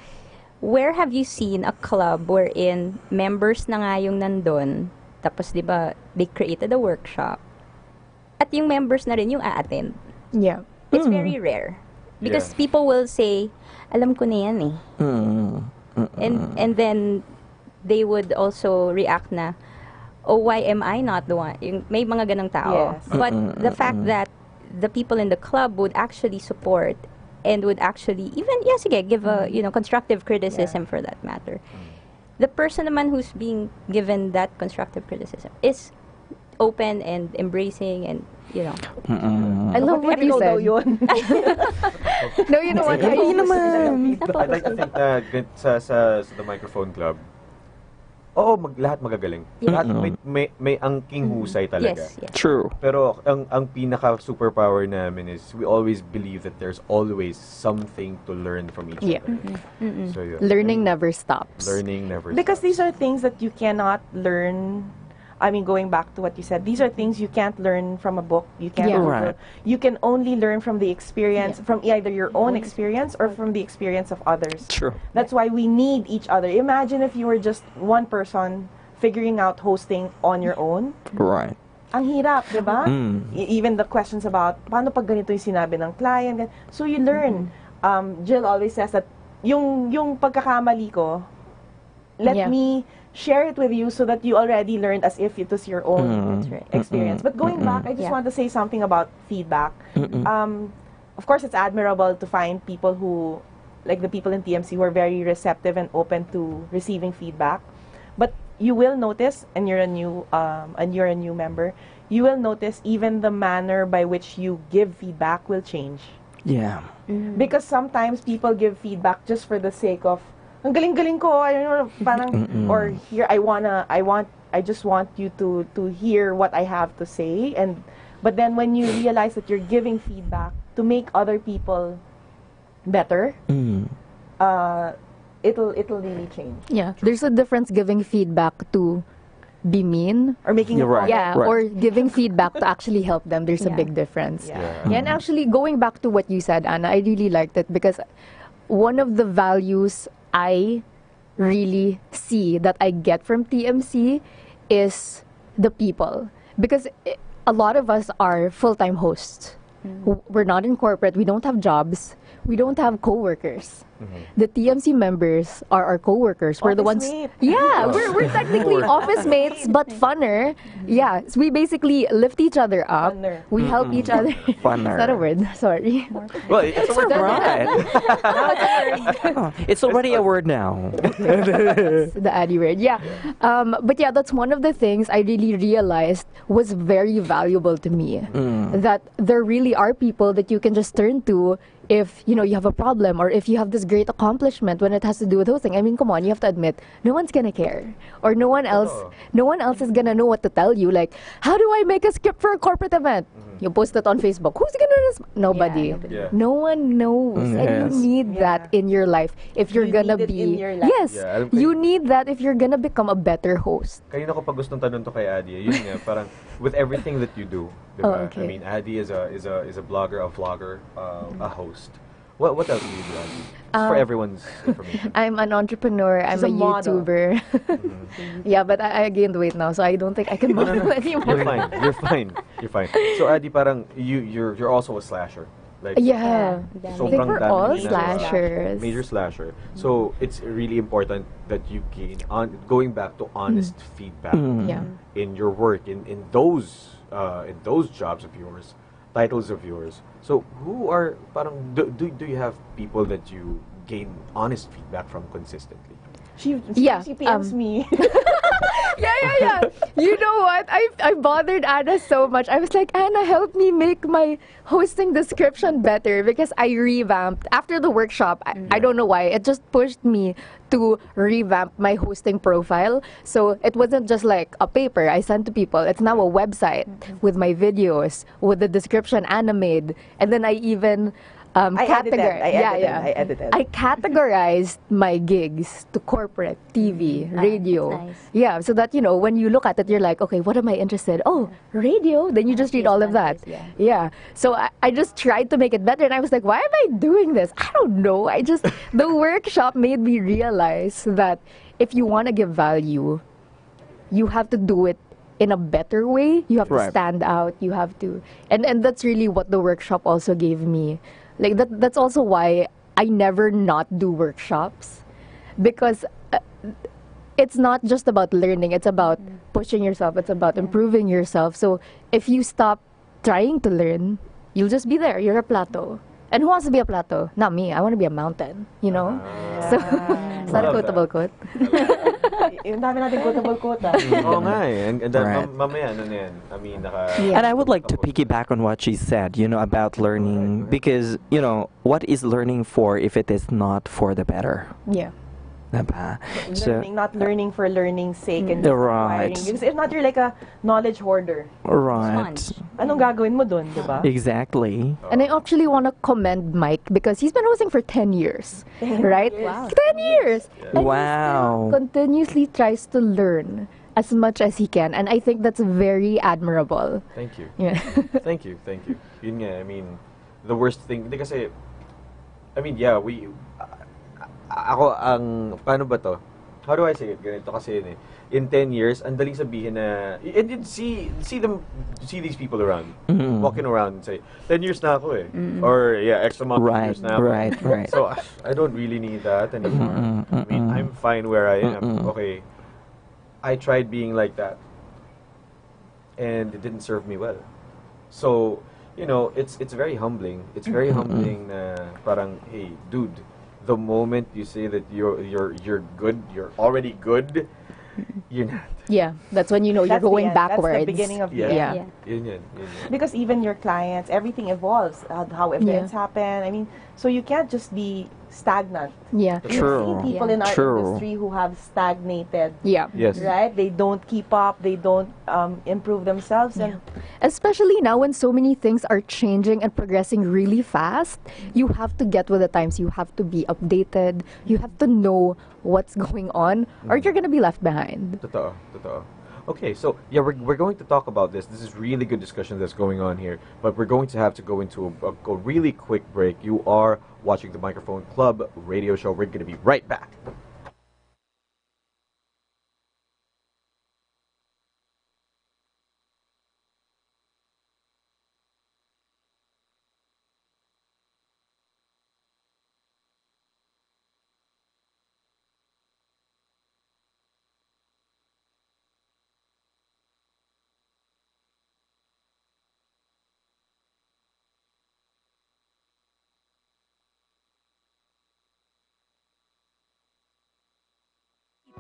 where have you seen a club wherein members na nga yung nandun, tapos di ba, they created a workshop, at yung members na rin yung a-attend? Yeah. It's very rare. Because Yeah. people will say, alam ko na yan eh. And then, they would also react na, oh, why am I not the one? Yung, may mga ganang tao. Yes. But the fact that the people in the club would actually support and would actually even sige, give a constructive criticism for that matter. The person naman who's being given that constructive criticism is open and embracing and I love what you Echo daw said. yun. No, you know what? Hindi naman. I'd like to think na sa the microphone club, lahat magagaling. Lahat may angking husay talaga. yes. True. Pero ang pinaka superpower namin is we always believe that there's always something to learn from each Yeah. other. So yun. Learning never stops. Learning never Because stops. these are things that you cannot learn. I mean, going back to what you said, these are things you can't learn from a book. You can't. Yeah. Right. You can only learn from the experience, from either your own experience or from the experience of others. True. That's why we need each other. Imagine if you were just one person figuring out hosting on your own. Right. Ang hirap, di ba? Even the questions about, paano pag ganito yung sinabi ng client? So you learn. Jill always says that, yung pagkakamali ko, let Yeah. me share it with you so that you already learned as if it was your own That's right. experience. But going back, I just Yeah. want to say something about feedback. Of course, it's admirable to find people who, like the people in TMC, who are very receptive and open to receiving feedback. But you will notice, and you're a new member, you will notice even the manner by which you give feedback will change. Yeah. Because sometimes people give feedback just for the sake of, ang galing-galing ko, parang, or here, I just want you to hear what I have to say. But then when you realize that you're giving feedback to make other people better, it'll really change. Yeah. There's a difference giving feedback to be mean. Or making You're a right. comment. Yeah, Right. or giving feedback to actually help them. There's a Yeah. big difference. Yeah. Yeah, and actually going back to what you said, Anna, I really liked it because one of the values I really see that I get from TMC is the people. Because a lot of us are full-time hosts. We're not in corporate. We don't have jobs. We don't have coworkers. The TMC members are our coworkers. We're the ones. Office mate. Yeah, we're technically office mates, but funner. Yeah, so we basically lift each other up. Funner. We help each other. Funner. Is that a word? Sorry. Well, it's a word. Right. Oh, it's already a word now. The Addy word. Yeah. But yeah, that's one of the things I really realized was very valuable to me. That there really are people that you can just turn to if you have a problem, or if you have this great accomplishment when it has to do with hosting. I mean, come on, you have to admit, no one's gonna care, or no one else is gonna know what to tell you. Like, how do I make a script for a corporate event? You post it on Facebook. Who's gonna nobody. nobody. Yeah. No one knows, and Yes. you need that in your life if you're You gonna need it be. in your life. Yes, Yeah, alam ko you yun. need that if you're gonna become a better host. Kanina ko pa gustong tanong to kay Adi. Yun nga, parang with everything that you do, diba? Oh, okay. I mean, Adi is a blogger, a vlogger, a host. What else do you do, Adi? Just for everyone's information. I'm an entrepreneur. She's I'm a a model. YouTuber. Yeah, but I gained weight now, so I don't think I can model You're anymore. fine. You're fine. You're fine. So Adi, parang you're also a slasher. Like Yeah. Yeah, I think sobrang we're dami all mo na- slashers. Major slasher. So it's really important that you gain on going back to honest feedback Yeah. in your work, in those jobs of yours, titles of yours. So who are parang do you have people that you gain honest feedback from consistently? She Yeah, PMs me. Yeah. You know what? I bothered Anna so much. I was like, Anna, help me make my hosting description better, because I revamped after the workshop. I don't know why. It just pushed me to revamp my hosting profile. So it wasn't just like a paper I sent to people. It's now a website with my videos, with the description Anna made, and then I even I edited. I categorized my gigs to corporate, TV, radio. that's nice. Yeah, so that, when you look at it, you're like, okay, what am I interested? Oh, radio? Then you just read all of that. Yeah. So I just tried to make it better, and I was like, why am I doing this? I don't know. The workshop made me realize that if you want to give value, you have to do it in a better way. You have to Right. stand out. You have to, and that's really what the workshop also gave me. Like that's also why I never not do workshops, because it's not just about learning. It's about pushing yourself. It's about improving yourself. So if you stop trying to learn, you'll just be there. You're a plateau. And who wants to be a plateau? Not me. I want to be a mountain, So, is that a Love quotable that. quote? Yung dami natin quotable quote. Oo nga eh. And then Right. mamaya ano na yan. I mean, Yeah. And I would like to piggyback on what she said, about learning, because, what is learning for if it is not for the better? Yeah. Diba? So, Not learning for learning's sake and Right. acquiring. Because if not, you're like a knowledge hoarder. right. Sponge. Anong gagawin mo dun, di ba? Exactly. And I actually want to commend Mike, because he's been hosting for 10 years, right? Wow. 10 years! And Wow. he still continuously tries to learn as much as he can. And I think that's very admirable. Thank you. Yeah. Thank you. Yun nga, I mean, the worst thing, hindi kasi, I mean, yeah, ako paano ba to? How do I say it? Ganito kasi yun eh. In 10 years, ang daling sabihin na, and you'd see these people around, walking around and say, 10 years na ako eh. Or, yeah, X amount of Right, years na ako. right. So, I don't really need that anymore. I mean, I'm fine where I am. Okay. I tried being like that. And it didn't serve me well. So, it's very humbling. It's very humbling na parang, hey, dude, the moment you say that you're good, you're already good, you're not. Yeah, that's when you know you're That's the going end. That's the backwards. beginning of the Yeah. end. Yeah. Yun. Because even your clients, everything evolves. How events happen. I mean, so you can't just be stagnant. Yeah. We've True. seen people in our True. industry who have stagnated. Yeah. Yes. Right? They don't keep up. They don't improve themselves. And Especially now when so many things are changing and progressing really fast, you have to get with the times. You have to be updated. You have to know what's going on, or you're gonna be left behind. Totoo. Okay, so yeah, we're going to talk about this. This is really good discussion that's going on here, but we're going to have to go into a really quick break. You are watching the Microphone Club radio show. We're going to be right back.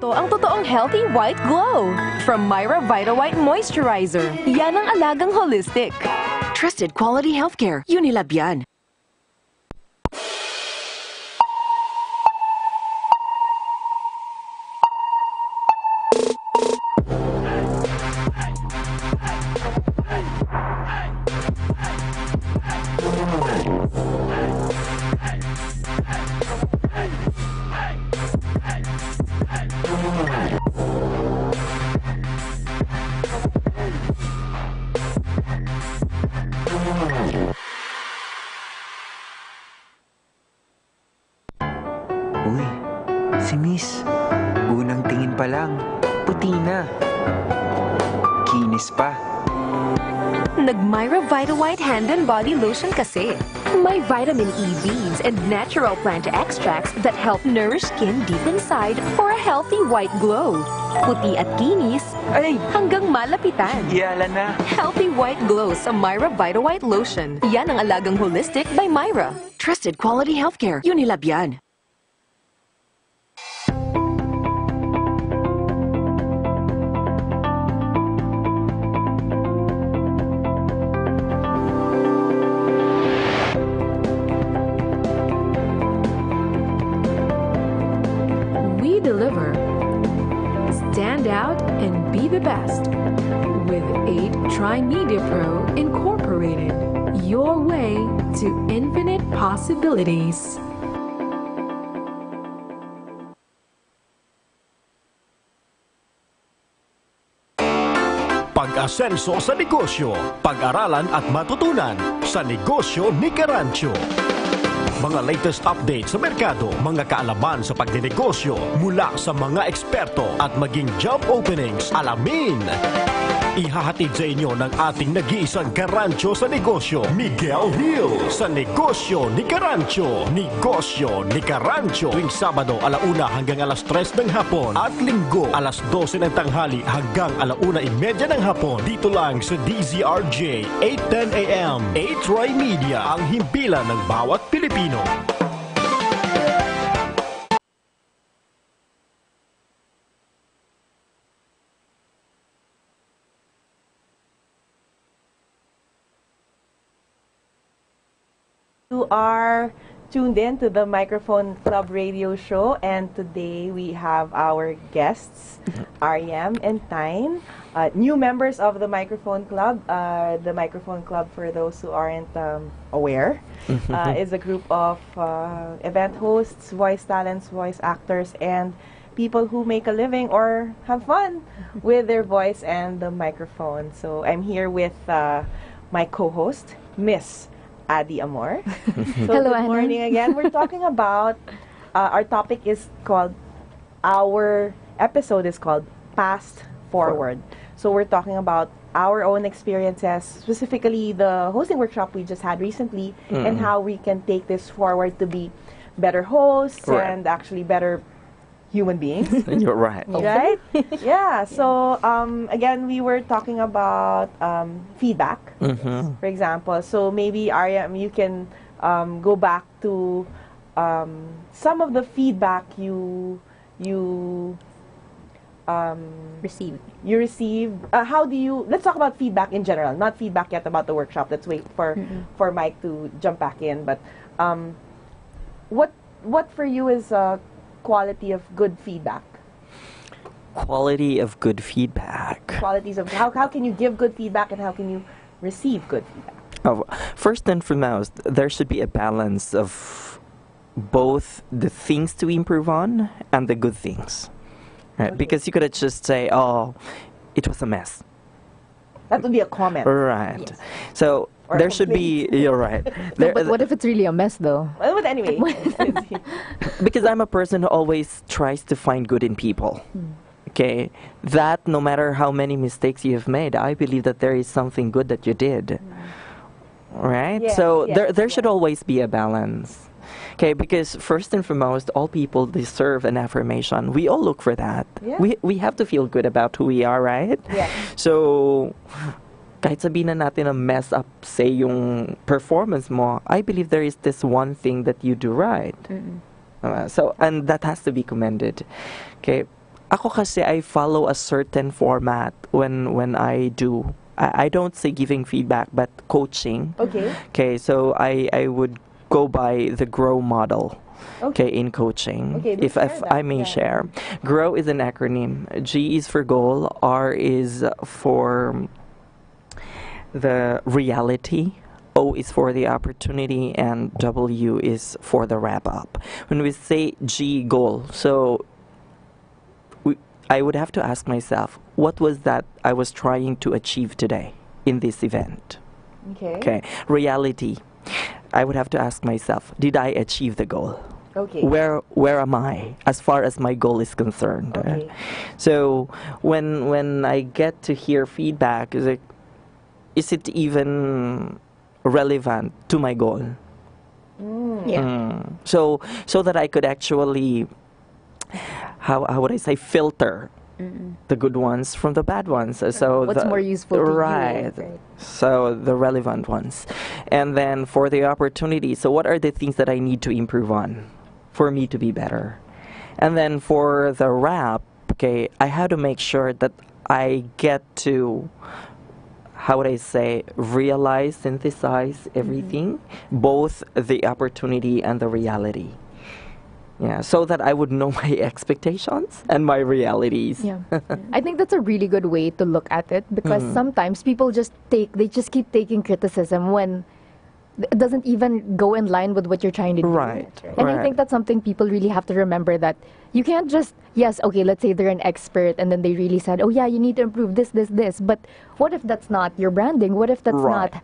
Ito ang totoong healthy white glow from Myra Vita White Moisturizer. Yan ang alagang holistic. Trusted quality healthcare. Unilab yan. Uy, si Miss. Unang tingin pa lang, puti na. Kinis pa. Nag-Myra Vita White Hand and Body Lotion kasi. May vitamin E beads and natural plant extracts that help nourish skin deep inside for a healthy white glow. Puti at kinis, Ay, hanggang malapitan. yala na. Healthy white glow sa Myra Vita White Lotion. Yan ang alagang holistic by Myra. Trusted quality healthcare. Unilab yan. We deliver. Stand out and be the best. With 8 TriMedia Pro Incorporated. Your way to infinite possibilities. Pag-asenso sa negosyo, pag-aralan at matutunan sa negosyo ni Karancho. Mga latest updates sa merkado, mga kaalaman sa pagdinegosyo mula sa mga eksperto at maging job openings, alamin. Ihahatid sa inyo ng ating nag-iisang Karancho sa negosyo, Miguel Hill, sa Negosyo ni Karancho. Negosyo ni Karancho. Tuwing Sabado, 1:00 hanggang 3:00 ng hapon. At Linggo, 12:00 ng tanghali hanggang 1:30 ng hapon. Dito lang sa DZRJ, 8:10 a.m. TriMedia, ang himpilan ng bawat Pilipino. You are tuned in to the Microphone Club radio show, and today we have our guests, Ariam and Tyne, new members of the Microphone Club. The Microphone Club, for those who aren't aware, is a group of event hosts, voice talents, voice actors, and people who make a living or have fun with their voice and the microphone. So I'm here with my co-host, Miss Adi Amor. So Hello, good Anna. morning again. We're talking about, our topic is called, our episode is called Past Forward. So we're talking about our own experiences, specifically the hosting workshop we just had recently, and how we can take this forward to be better hosts Right. and actually better human beings. You're right. Right? Yeah. So again, we were talking about feedback, for example. So maybe Arya, you can go back to some of the feedback you Received. received. How do you? Let's talk about feedback in general, not feedback yet about the workshop. Let's wait for Mike to jump back in. But what for you is quality of good feedback? Quality of good feedback. Qualities of how can you give good feedback and how can you receive good feedback? Oh, first and foremost, there should be a balance of both the things to improve on and the good things. Right? Okay. Because you could just say, oh, it was a mess. That would be a comment. Right. Yes. So Or there should be, you're right. No, There- but what if it's really a mess, though? Well, but anyway, because I'm a person who always tries to find good in people. Okay, that no matter how many mistakes you have made, I believe that there is something good that you did. Right? Yes, So yes, there should yes. always be a balance. Okay, because first and foremost, all people deserve an affirmation. We all look for that. Yeah. We have to feel good about who we are, right? Yes. So kahit sabihin na natin na mess up, say, yung performance mo, I believe there is this one thing that you do right. So, and that has to be commended. Okay, ako kasi I follow a certain format when I do. I don't say giving feedback, but coaching. Okay. Okay, so I would go by the GROW model. Okay, in coaching. Okay, if I may share. GROW is an acronym. G is for goal, R is for the reality, O is for the opportunity, and W is for the wrap up. When we say G, goal, so I would have to ask myself, what was that I was trying to achieve today in this event? Okay. Reality, I would have to ask myself, did I achieve the goal? Okay. Where am I as far as my goal is concerned? Okay. So when I get to hear feedback, is it even relevant to my goal? So that I could actually, how would I say, filter the good ones from the bad ones. So What's more useful to you? Right. So the relevant ones. And then for the opportunity, so what are the things that I need to improve on for me to be better? And then for the wrap, okay, I have to make sure that I get to, how would I say, realize, synthesize everything, both the opportunity and the reality. Yeah, so that I would know my expectations and my realities. Yeah. I think that's a really good way to look at it, because sometimes people just keep taking criticism when it doesn't even go in line with what you're trying to do. Right. And I think that's something people really have to remember, that you can't just, yes, okay, let's say they're an expert and then they really said, oh yeah, you need to improve this, but what if that's not your branding? What if that's not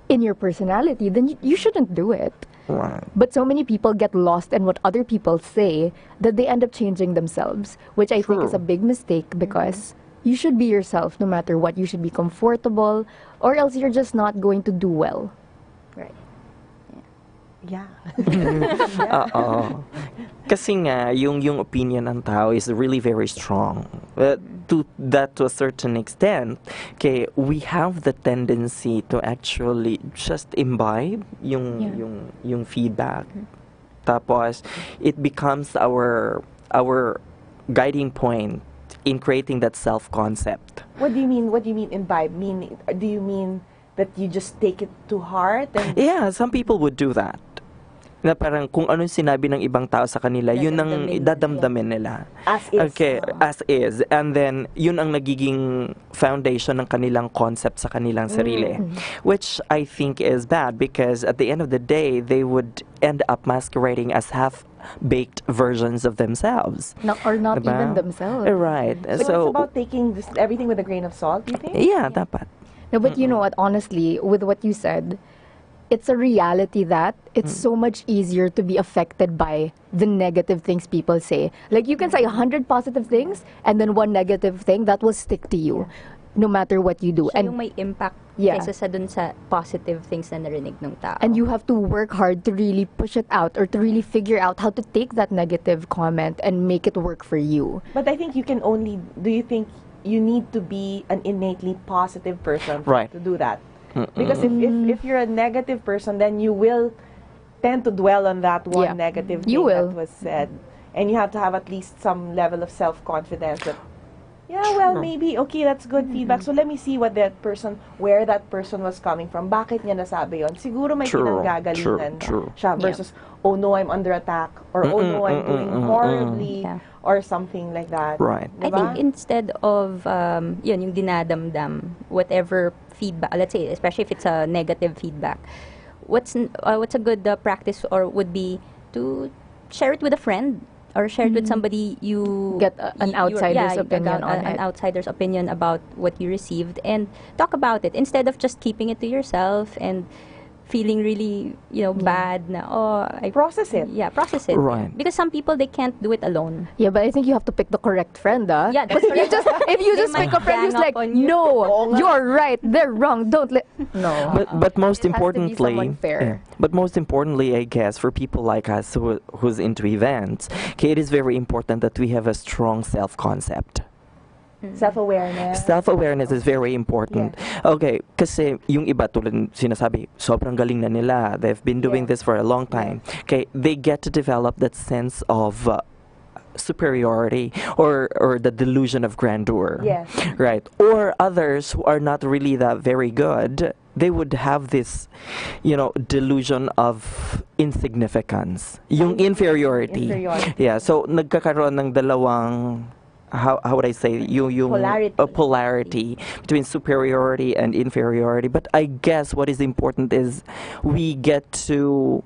in your personality? Then you shouldn't do it. Right. But so many people get lost in what other people say that they end up changing themselves, which I think is a big mistake, because you should be yourself no matter what. You should be comfortable, or else you're just not going to do well. Right. Yeah. Kasi nga, yung opinion ng tao is really very strong. To a certain extent, okay, we have the tendency to actually just imbibe yung feedback. Tapos, it becomes our guiding point in creating that self-concept. What do you mean imbibe? Do you mean that you just take it to heart? And Yeah, some people would do that. Na parang kung anong sinabi ng ibang tao sa kanila, yun ang dadamdamin nila. As is. Okay, as is. And then, yun ang nagiging foundation ng kanilang concept sa kanilang sarili. Which I think is bad, because at the end of the day, they would end up masquerading as half-baked versions of themselves. Or not even themselves. Right. So it's about taking everything with a grain of salt, you think? Yeah, dapat. No, but you know what, honestly, with what you said, it's a reality that it's so much easier to be affected by the negative things people say. Like, you can say 100 positive things, and then one negative thing that will stick to you, no matter what you do. Siya yung may impact kaysa sa dun sa positive things na narinig ng tao. And you have to work hard to really push it out, or to really figure out how to take that negative comment and make it work for you. But I think do you think you need to be an innately positive person to do that? Because if you're a negative person, then you will tend to dwell on that one negative thing that was said. And you have to have at least some level of self-confidence that, maybe, okay, that's good feedback. So let me see where that person was coming from. Bakit niya nasabi yun? Siguro may pinanggagalingan siya versus, oh no, I'm under attack, or oh no, I'm doing horribly, or something like that. Right. I think instead of, yung dinadamdam, whatever feedback, let's say, especially if it's a negative feedback, what's a good practice, or would be to share it with a friend, or share it with somebody you get an outsider's opinion on it. An outsider's opinion about what you received, and talk about it instead of just keeping it to yourself and feeling really, bad na, I process it. Yeah, process it. Right. Because some people, they can't do it alone. Yeah, but I think you have to pick the correct friend, Yeah, that's correct. If you just pick a friend who's like, no, you're right, they're wrong, don't let... No. But most It has to be importantly, someone fair. But most importantly, I guess, for people like us who's into events, okay, it is very important that we have a strong self-concept. Self-awareness. Self-awareness is very important. Okay, kasi yung iba tulad sinasabi, sobrang galing na nila. They've been doing this for a long time. Okay, they get to develop that sense of superiority or the delusion of grandeur. Yes. Right. Or others who are not really that very good, they would have this, delusion of insignificance. Yung inferiority. Yeah. So, nagkakaroon ng dalawang, how would I say, yung polarity between superiority and inferiority. But I guess what is important is we get to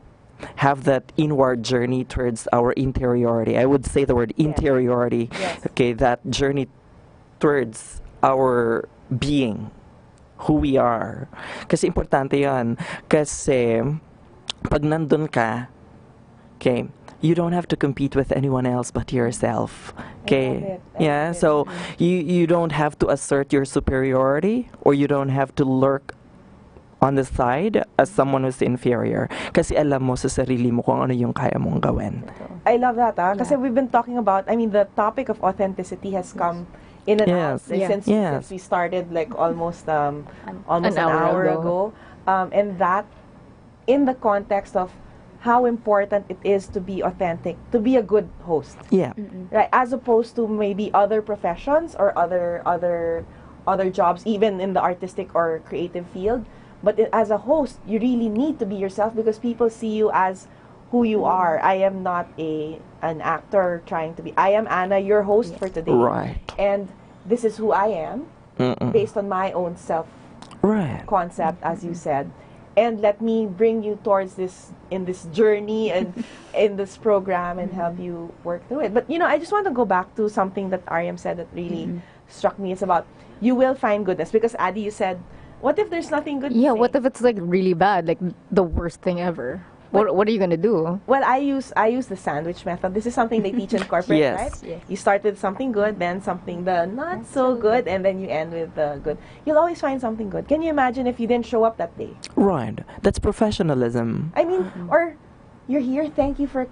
have that inward journey towards our interiority. I would say the word interiority. Yes. Okay, that journey towards our being, who we are. Kasi importante yan. Kasi pag nandun ka, okay, you don't have to compete with anyone else but yourself. Okay? Yeah, so you don't have to assert your superiority, or you don't have to lurk on the side as someone who's inferior. Kasi alam mo sa sarili mo kung ano yung kaya mong gawin. I love that, Kasi we've been talking about, the topic of authenticity has come in and out since we started, like almost an hour ago. And that, in the context of how important it is to be authentic, to be a good host. Yeah. Right, as opposed to maybe other professions or other jobs, even in the artistic or creative field. But as a host, you really need to be yourself because people see you as who you are. I am not an actor trying to be. I am Anna, your host for today. Right. And this is who I am based on my own self concept, as you said. And let me bring you towards this journey and in this program and help you work through it. But I just want to go back to something that Ariam said that really struck me. It's about you will find goodness, because Adi, you said, what if there's nothing good? Yeah, what if it's like really bad, like the worst thing ever? What are you gonna do? Well, I use the sandwich method. This is something they teach in corporate, right? Yes. You start with something good, then something the not so good, and then you end with the good. You'll always find something good. Can you imagine if you didn't show up that day? Right. That's professionalism. Or you're here. Thank you for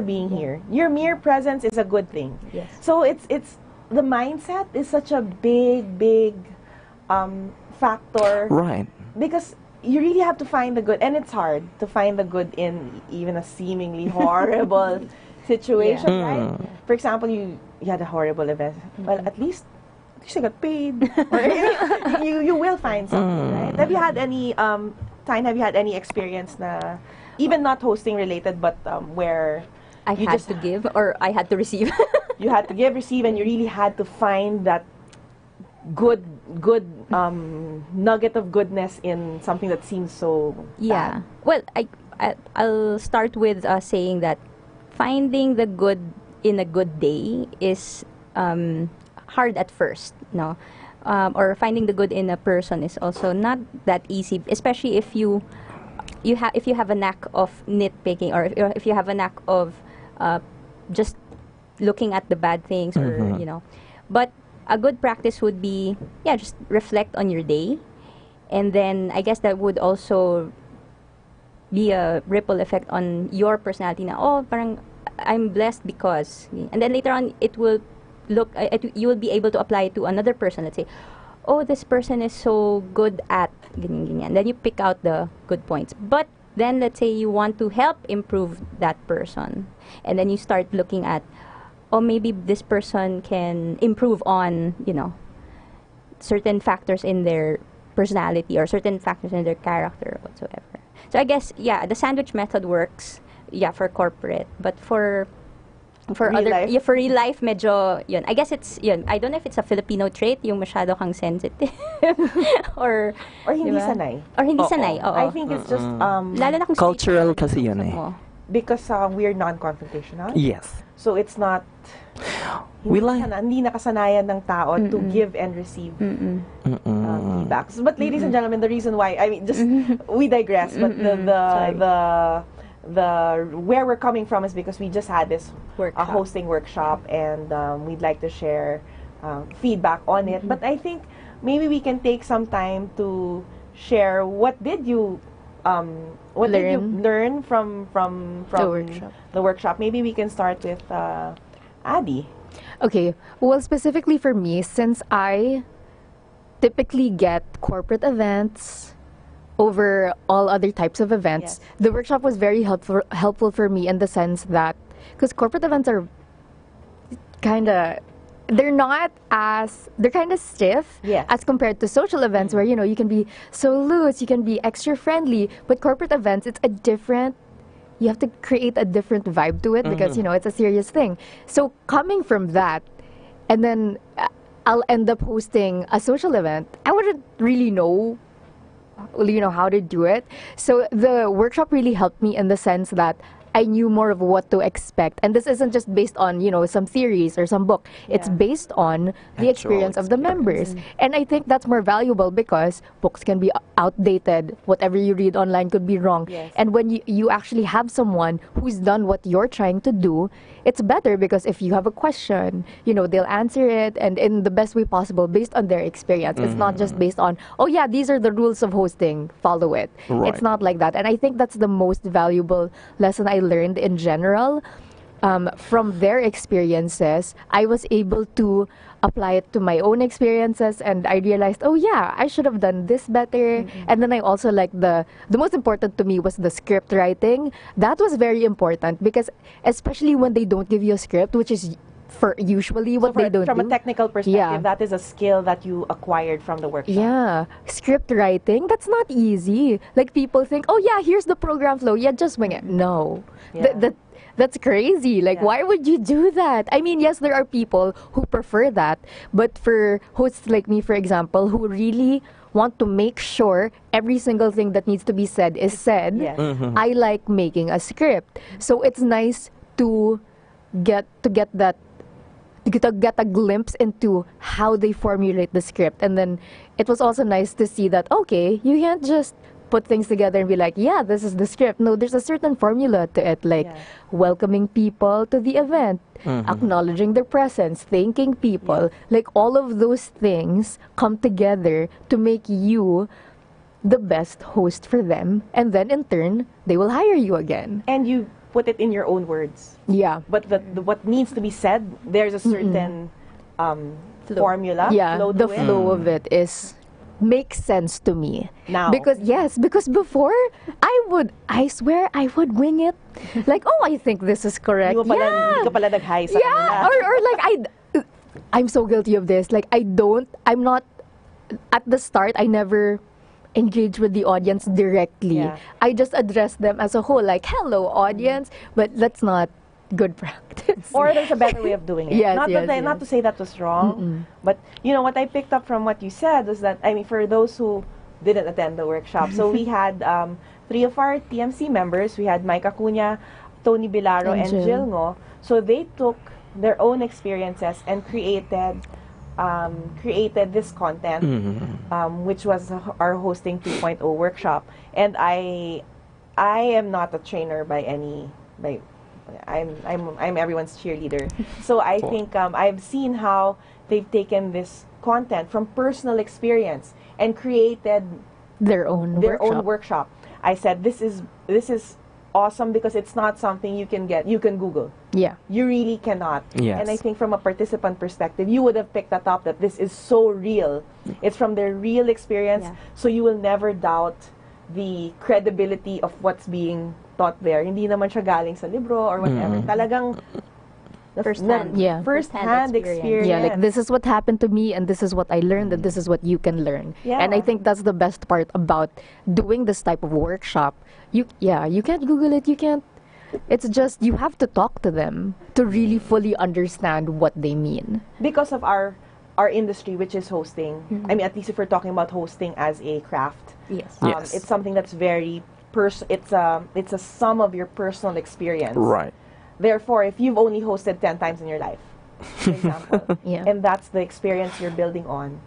being here. Your mere presence is a good thing. Yes. So it's the mindset is such a big factor. Right. Because you really have to find the good, and it's hard to find the good in even a seemingly horrible situation, right? For example, you had a horrible event. Well, at least you got paid. Or, you will find something, right? Have you had any have you had any experience na even not hosting related, but where I had to give or I had to receive? You had to give, receive, and you really had to find that good nugget of goodness in something that seems so bad. Well, I'll start with saying that finding the good in a good day is hard at first, no? Or finding the good in a person is also not that easy, especially if you have a knack of nitpicking, or if you have a knack of just looking at the bad things, or But a good practice would be, just reflect on your day. And then I guess that would also be a ripple effect on your personality na, parang I'm blessed because. And then later on, it will you will be able to apply it to another person. Let's say, this person is so good at ganyan. Then you pick out the good points. But then let's say you want to help improve that person. And then you start looking at, maybe this person can improve on, certain factors in their personality or certain factors in their character or whatsoever. So I guess, the sandwich method works, for corporate, but for real life? For real life, medyo, yun. I guess it's, yun. I don't know if it's a Filipino trait, yung masyado kang sensitive. or hindi sanay. Or hindi sanay, oo. I think it's just, lalo na kung cultural kasi yun eh. Because we're non-confrontational. Yes. So it's not, hindi nakasanayan ng tao to give and receive feedbacks. But ladies and gentlemen, the reason why, we digress, but the where we're coming from is because we just had this hosting workshop, and we'd like to share feedback on it. But I think maybe we can take some time to share what did you learn from the workshop. Maybe we can start with Adi. Okay. Well, specifically for me, since I typically get corporate events over all other types of events, the workshop was very helpful for me in the sense that, because corporate events are they're not as, they're kind of stiff as compared to social events where, you can be so loose, you can be extra friendly. But corporate events, it's a different, you have to create a different vibe to it because, it's a serious thing. So coming from that, and then I'll end up hosting a social event, I wouldn't really know, how to do it. So the workshop really helped me in the sense that I knew more of what to expect. And this isn't just based on, some theories or some book. It's based on the experience of the members. And I think that's more valuable because books can be outdated. Whatever you read online could be wrong. And when you actually have someone who's done what you're trying to do, it's better because if you have a question, they'll answer it and in the best way possible based on their experience. It's not just based on, oh yeah, these are the rules of hosting, follow it. It's not like that. And I think that's the most valuable lesson I learned in general. From their experiences, I was able to apply it to my own experiences, and I realized, oh yeah, I should have done this better. And then I also the most important to me was the script writing. That was very important because especially when they don't give you a script, which is for usually what they don't from do. a technical perspective, that is a skill that you acquired from the workshop. Yeah, script writing, that's not easy. Like people think, oh yeah, here's the program flow. Yeah, just wing it. No, that's crazy. Like, why would you do that? I mean, yes, there are people who prefer that, but for hosts like me, for example, who really want to make sure every single thing that needs to be said is said, I like making a script. So it's nice to get that, to get a glimpse into how they formulate the script. And then it was also nice to see that, okay, you can't just put things together and be like, yeah, this is the script. No, there's a certain formula to it, like welcoming people to the event, acknowledging their presence, thanking people. Like all of those things come together to make you the best host for them. And then in turn, they will hire you again. And you put it in your own words. Yeah. But what needs to be said, there's a certain formula. Yeah, flow to the it. flow of it makes sense to me. Now. Because before, I swear, I would wing it. Like, oh, I think this is correct. Hindi ka pala nag-hi sa yeah, kanila. or like, I'm so guilty of this. Like, I'm not, at the start, I never engage with the audience directly. I just address them as a whole, like, hello, audience, but that's not good practice. Or there's a better way of doing it. Not to say that was wrong, but what I picked up from what you said was that, I mean, for those who didn't attend the workshop, so we had 3 of our TMC members. We had Mike Acuña, Tony Bilaro, and Jill Ngo. So they took their own experiences and created this content, which was our hosting 2.0 workshop. And I am not a trainer I'm everyone's cheerleader. So I think I've seen how they've taken this content from personal experience and created their own workshop. I said this is awesome because it's not something you can Google. Yeah. You really cannot. Yes. And I think from a participant perspective, you would have picked that up, that this is so real. It's from their real experience, so you will never doubt the credibility of what's being taught there. Hindi naman siya galing sa libro or whatever. Talagang first-hand experience. Yeah, like this is what happened to me and this is what I learned and this is what you can learn. Yeah. And I think that's the best part about doing this type of workshop. You can't Google it, you can't. It's just you have to talk to them to really fully understand what they mean. Because of our industry, which is hosting. I mean, at least if we're talking about hosting as a craft. Yes. It's something that's very it's a sum of your personal experience. Right. Therefore, if you've only hosted 10 times in your life, for example, and that's the experience you're building on,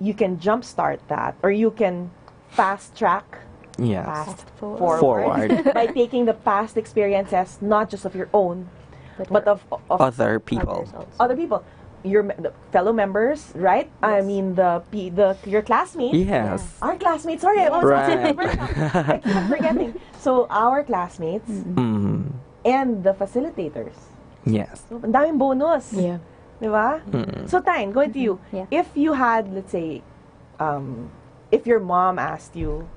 you can jumpstart that, or you can fast track, fast forward by taking the past experiences, not just of your own, but of other people. Other people. The fellow members, right? Yes. I mean, your classmates. Yes. Our classmates. Sorry, I keep on forgetting. So our classmates and the facilitators. Yes. So, ang daming bonus. Yeah. Diba? So, Tyne, going to you. Yeah. If you had, let's say, if your mom asked you,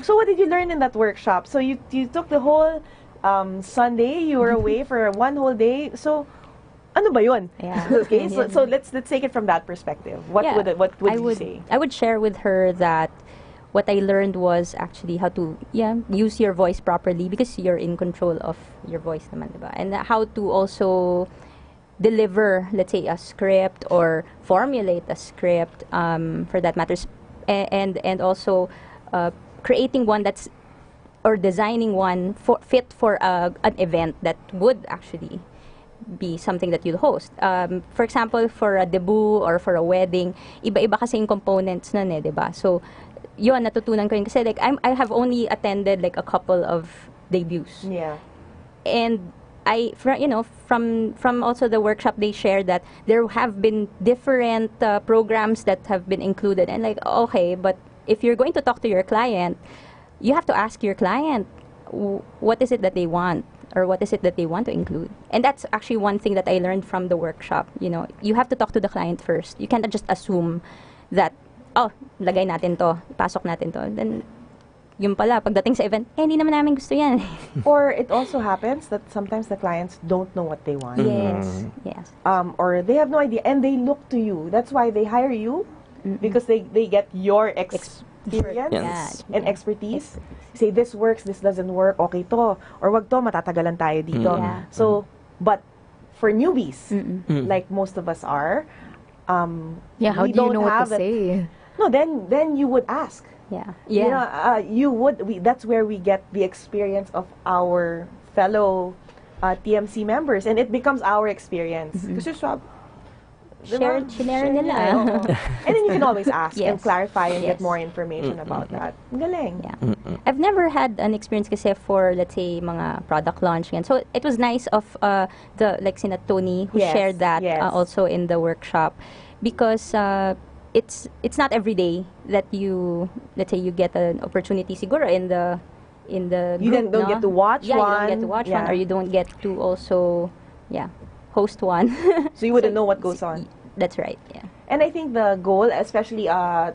so what did you learn in that workshop? So you took the whole Sunday, you were away for one whole day. So ano ba yun? Yeah. Okay, so let's take it from that perspective. What would you say? I would share with her that what I learned was actually how to use your voice properly because you're in control of your voice naman, diba? And how to also deliver, let's say, a script or formulate a script for that matters, and also creating one that's or designing one fit for an event that would actually be something that you'll host. For example, for a debut or for a wedding, iba-iba kasi yung components nun diba? So, yun, natutunan ko yun. Kasi like, I have only attended like a couple of debuts. Yeah. And from also the workshop, they shared that there have been different programs that have been included. And like, okay, but if you're going to talk to your client, you have to ask your client, what is it that they want? Or what is it that they want to include? And that's actually one thing that I learned from the workshop. You have to talk to the client first. You can't just assume that, lagay natin to, pasok natin to. Then, yun pala, pagdating sa event, hindi naman namin gusto yan. Or it also happens that sometimes the clients don't know what they want. Yes. Or they have no idea, and they look to you. That's why they hire you, because they get your experience and expertise. Say, this works, this doesn't work, okay to. Or wag to, matatagalan tayo dito. So, but for newbies, like most of us are, how do you know what to say? No, then you would ask. That's where we get the experience of our fellow TMC members, and it becomes our experience. Kasi share nila. And then you can always ask and clarify and get more information about that. Galing. Yeah. I've never had an experience kasi for, let's say, mga product launch. And so it was nice of sina Tony who shared that also in the workshop, because it's not every day that you, let's say, you get an opportunity siguro in the you group, don't get to watch one. You don't get to watch one, or you don't get to also host one. So you wouldn't know what goes on. That's right. Yeah. And I think the goal, especially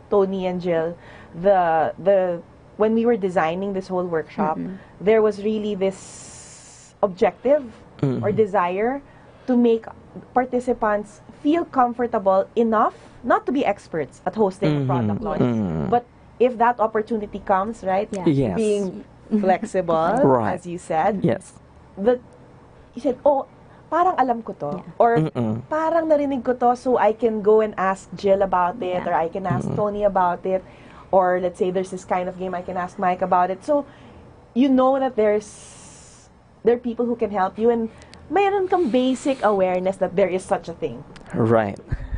Tony and Jill, the when we were designing this whole workshop, there was really this objective or desire to make participants feel comfortable enough not to be experts at hosting a product launch, but if that opportunity comes, right? Yes. Being flexible, as you said. Yes. But you said, parang alam ko to, or parang narinig ko to, so I can go and ask Jill about it, or I can ask Tony about it, or let's say there's this kind of game, I can ask Mike about it. So you know that there are people who can help you, and mayroon kang basic awareness that there is such a thing. Right.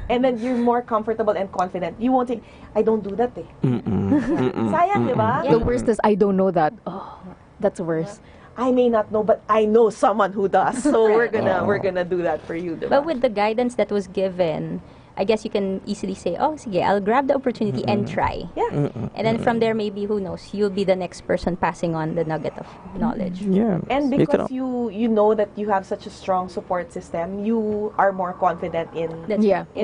And then you're more comfortable and confident. You won't think, I don't do that Sayang, di ba? The worst is, I don't know that. Oh, that's worse. I may not know, but I know someone who does. So we're gonna do that for you. Diba? But with the guidance that was given, I guess you can easily say, sige, I'll grab the opportunity and try. Yeah. And then from there, maybe, who knows, you'll be the next person passing on the nugget of knowledge. Yeah. And because you know that you have such a strong support system, you are more confident in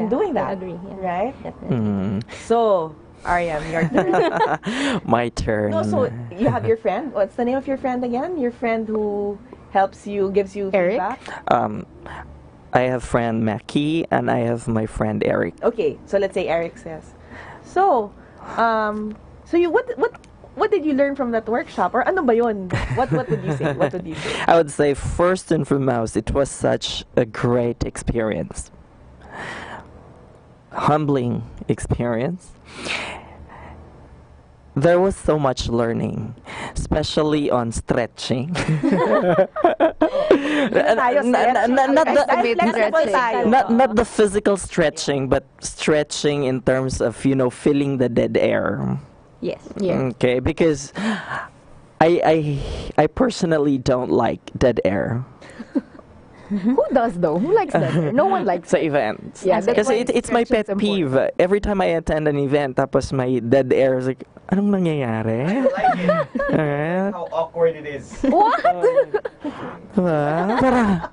doing that. I agree. Yeah. Right? Definitely. So, Ariam, your turn. My turn. No, so you have your friend. What's the name of your friend again? Your friend who helps you, gives you Eric? feedback? I have friend Mackie and I have my friend Eric. Okay, so let's say Eric says. So you what did you learn from that workshop? Or ano ba yun? What would you say? What would you say? I would say first and foremost, it was such a great experience. Humbling experience. There was so much learning, especially on stretching. Not the physical stretching, but stretching in terms of, filling the dead air. Yes. Yeah. Okay, because I personally don't like dead air. Who does though? Who likes that? No one likes sa events. Yeah, because it's my pet peeve. Every time I attend an event, tapos may dead air, it's like, anong nangyayari? I like it. How awkward it is. What? Para,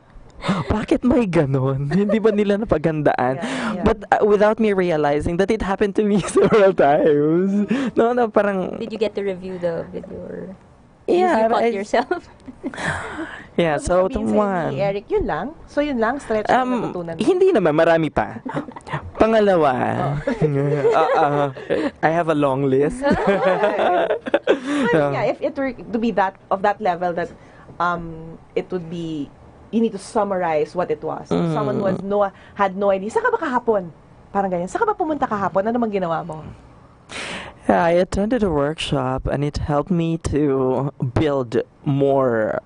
bakit may ganon? Hindi ba nila napagandaan? Yeah. But without me realizing that it happened to me several times. No, parang... Did you get to review the video? Or? You caught yourself. Yeah, so the Sabihin sa'yo ni one. Eric, yun lang? So yun lang, stretch na natutunan mo? Hindi naman, marami pa. Pangalawa, I have a long list. Well, yeah, if it were to be that level that it would be, you need to summarize what it was. So someone who had no idea, saan ka ba kahapon? Parang ganyan. Saan ka ba pumunta kahapon? Ano namang ginawa mo? Yeah, I attended a workshop and it helped me to build more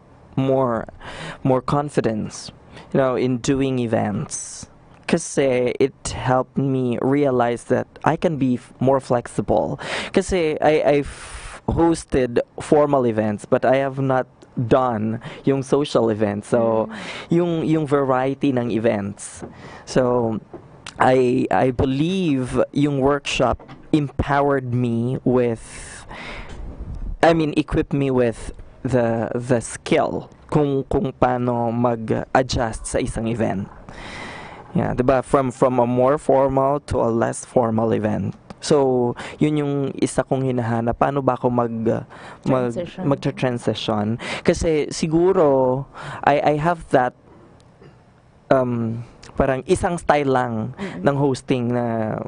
confidence, in doing events. Kasi it helped me realize that I can be more flexible. Kasi I've hosted formal events, but I have not done yung social events. So, yung variety ng events. So, I believe yung workshop empowered me equipped me with the skill kung paano mag-adjust sa isang event. Yeah, 'di ba? From a more formal to a less formal event. So, yun yung isa kong hinahanap. Paano ba ako mag-transition? Kasi siguro, I have that parang isang style lang ng hosting na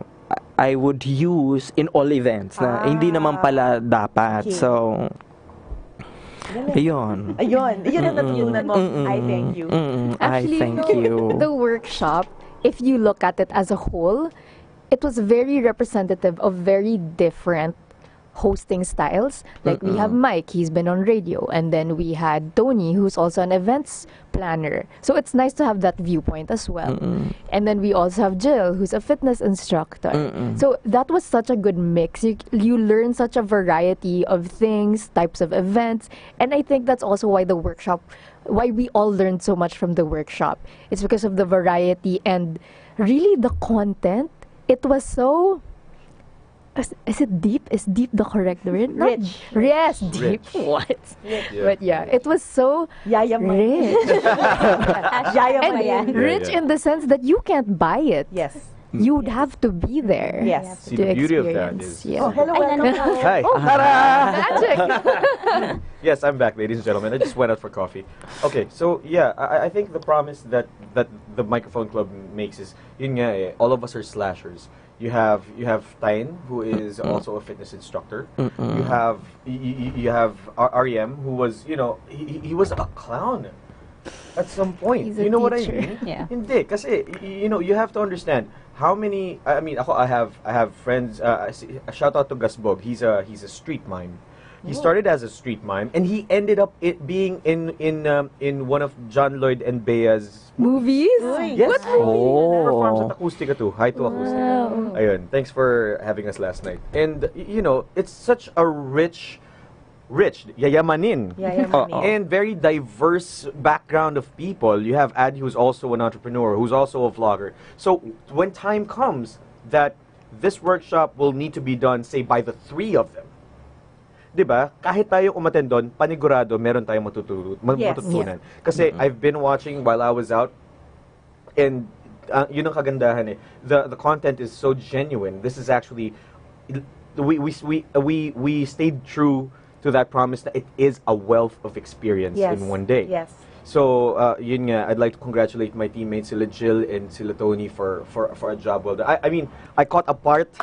I would use in all events na hindi naman pala dapat. Okay. So, ayun. Ayun ang natutunan mo. I thank you. Actually, I thank you. The workshop, if you look at it as a whole, it was very representative of very different hosting styles. Like we have Mike, he's been on radio, and then we had Tony, who's also an events planner. So it's nice to have that viewpoint as well. And then we also have Jill, who's a fitness instructor. So that was such a good mix. You learn such a variety of things, types of events, and I think that's also why why we all learned so much from the workshop. It's because of the variety and really the content. It was so... Is it deep? Is deep the correct word? Rich. Yes, deep. Rich. What? Rich. But yeah, it was so Yayaman. rich. Yayaman. And rich in the sense that you can't buy it. Yes. You'd have to be there. Yes. See, To the beauty of that experience. is... Yeah. Oh, hello, welcome. Hi. Magic. Yes, I'm back, ladies and gentlemen. I just went out for coffee. Okay, so yeah, I think the promise that the Microphone Club makes is, yun nga eh, all of us are slashers. You have Tain, who is also a fitness instructor. You have REM, who was he was a clown at some point. He's a You know what I teacher. mean? Yeah. Hindi, kasi you have to understand how many. I mean, I have friends. Shout out to Gasbog. He's a street mime. He started as a street mime, and he ended up being in one of John Lloyd and Bea's Movies? Yes. Oh. Performs at Acoustica too. Hi to Acoustica. Ayun. Thanks for having us last night. And it's such a rich yayamanin. And very diverse background of people. You have Adi, who's also an entrepreneur, who's also a vlogger. So when time comes that this workshop will need to be done, say, by the three of them, diba? Kahit tayo umattend doon, panigurado, meron tayong matutunan. Kasi I've been watching while I was out, and yun ang kagandahan eh. The content is so genuine. This is actually, we stayed true to that promise that it is a wealth of experience in one day. Yes. So, yun nga, I'd like to congratulate my teammates, sila Jill and sila Tony for a job well done. I mean, I caught a part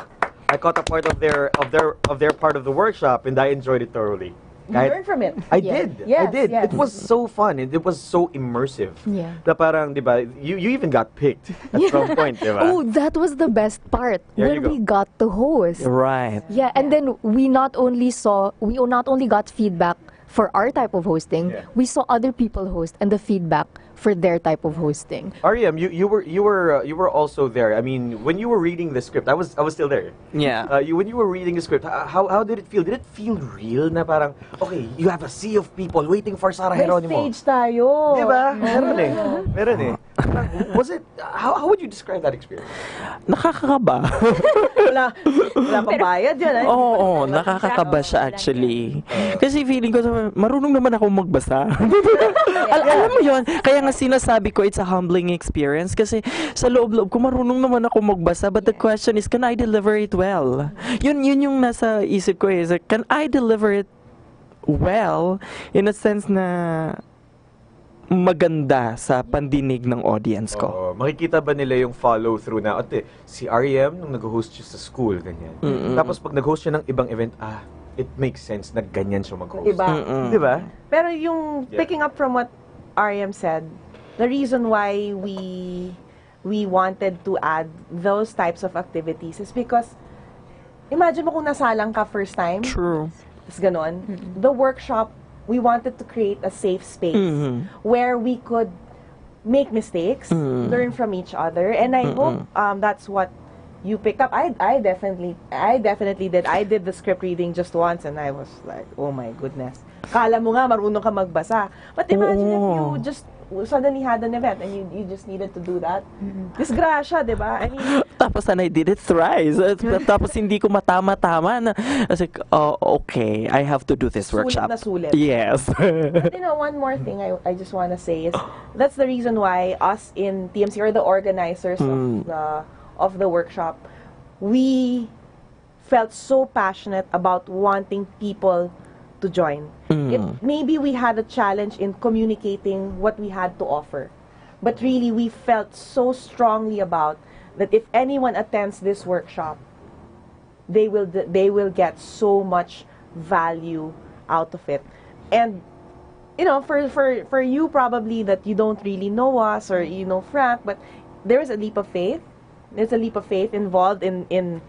of their part of the workshop, and I enjoyed it thoroughly. You learned from it. I did. Yes, I did. yes. It was so fun. It was so immersive. Yeah. Na parang, di ba, you even got picked at some point, di ba? Oh, that was the best part. There you when go. we got to host. Right. Yeah, and then we not only got feedback for our type of hosting, we saw other people host and the feedback for their type of hosting. REM, you were also there. I mean, when you were reading the script, I was still there. Yeah. When you were reading the script, how did it feel? Did it feel real? Na parang, okay, you have a sea of people waiting for Sarah May Geronimo. stage tayo. Diba? Meron eh. Was it? How would you describe that experience? Nakakakaba. Wala pang bayad yan. Oo, nakakakaba siya actually. Kasi feeling ko, marunong naman ako magbasa. Alam mo yun, kaya nga sinasabi ko, it's a humbling experience kasi sa loob-loob ko, marunong naman ako magbasa, but the question is, can I deliver it well? Yun yung nasa isip ko is, can I deliver it well, in a sense na maganda sa pandinig ng audience ko. Oo. Makikita ba nila yung follow-through na, ate, si REM nung nag-host siya sa school, ganyan. Tapos pag nag-host siya ng ibang event, it makes sense na ganyan siya mag-host. Iba. Di ba? Pero yung picking up from what REM said, the reason why we wanted to add those types of activities is because imagine mo kung nasalang ka first time. True. Tapos ganon. The workshop, we wanted to create a safe space where we could make mistakes, learn from each other, and I hope that's what you picked up. I definitely did. I did the script reading just once, and I was like, oh my goodness. Kala mo nga marunong ka magbasa. But imagine if you just suddenly had an event and you just needed to do that. Disgrasya, di ba? I mean, Tapos and I did it thrice. Tapos hindi ko matama-tama na. I was like, oh, okay, I have to do this workshop. Sulit na sulit. Yes. But one more thing I just want to say is that's the reason why us in TMC or the organizers of the workshop, we felt so passionate about wanting people to join. Maybe we had a challenge in communicating what we had to offer. But really, we felt so strongly about that if anyone attends this workshop, they will get so much value out of it. And for you probably that you don't really know us or you know Frank, but there is a leap of faith. There's a leap of faith involved in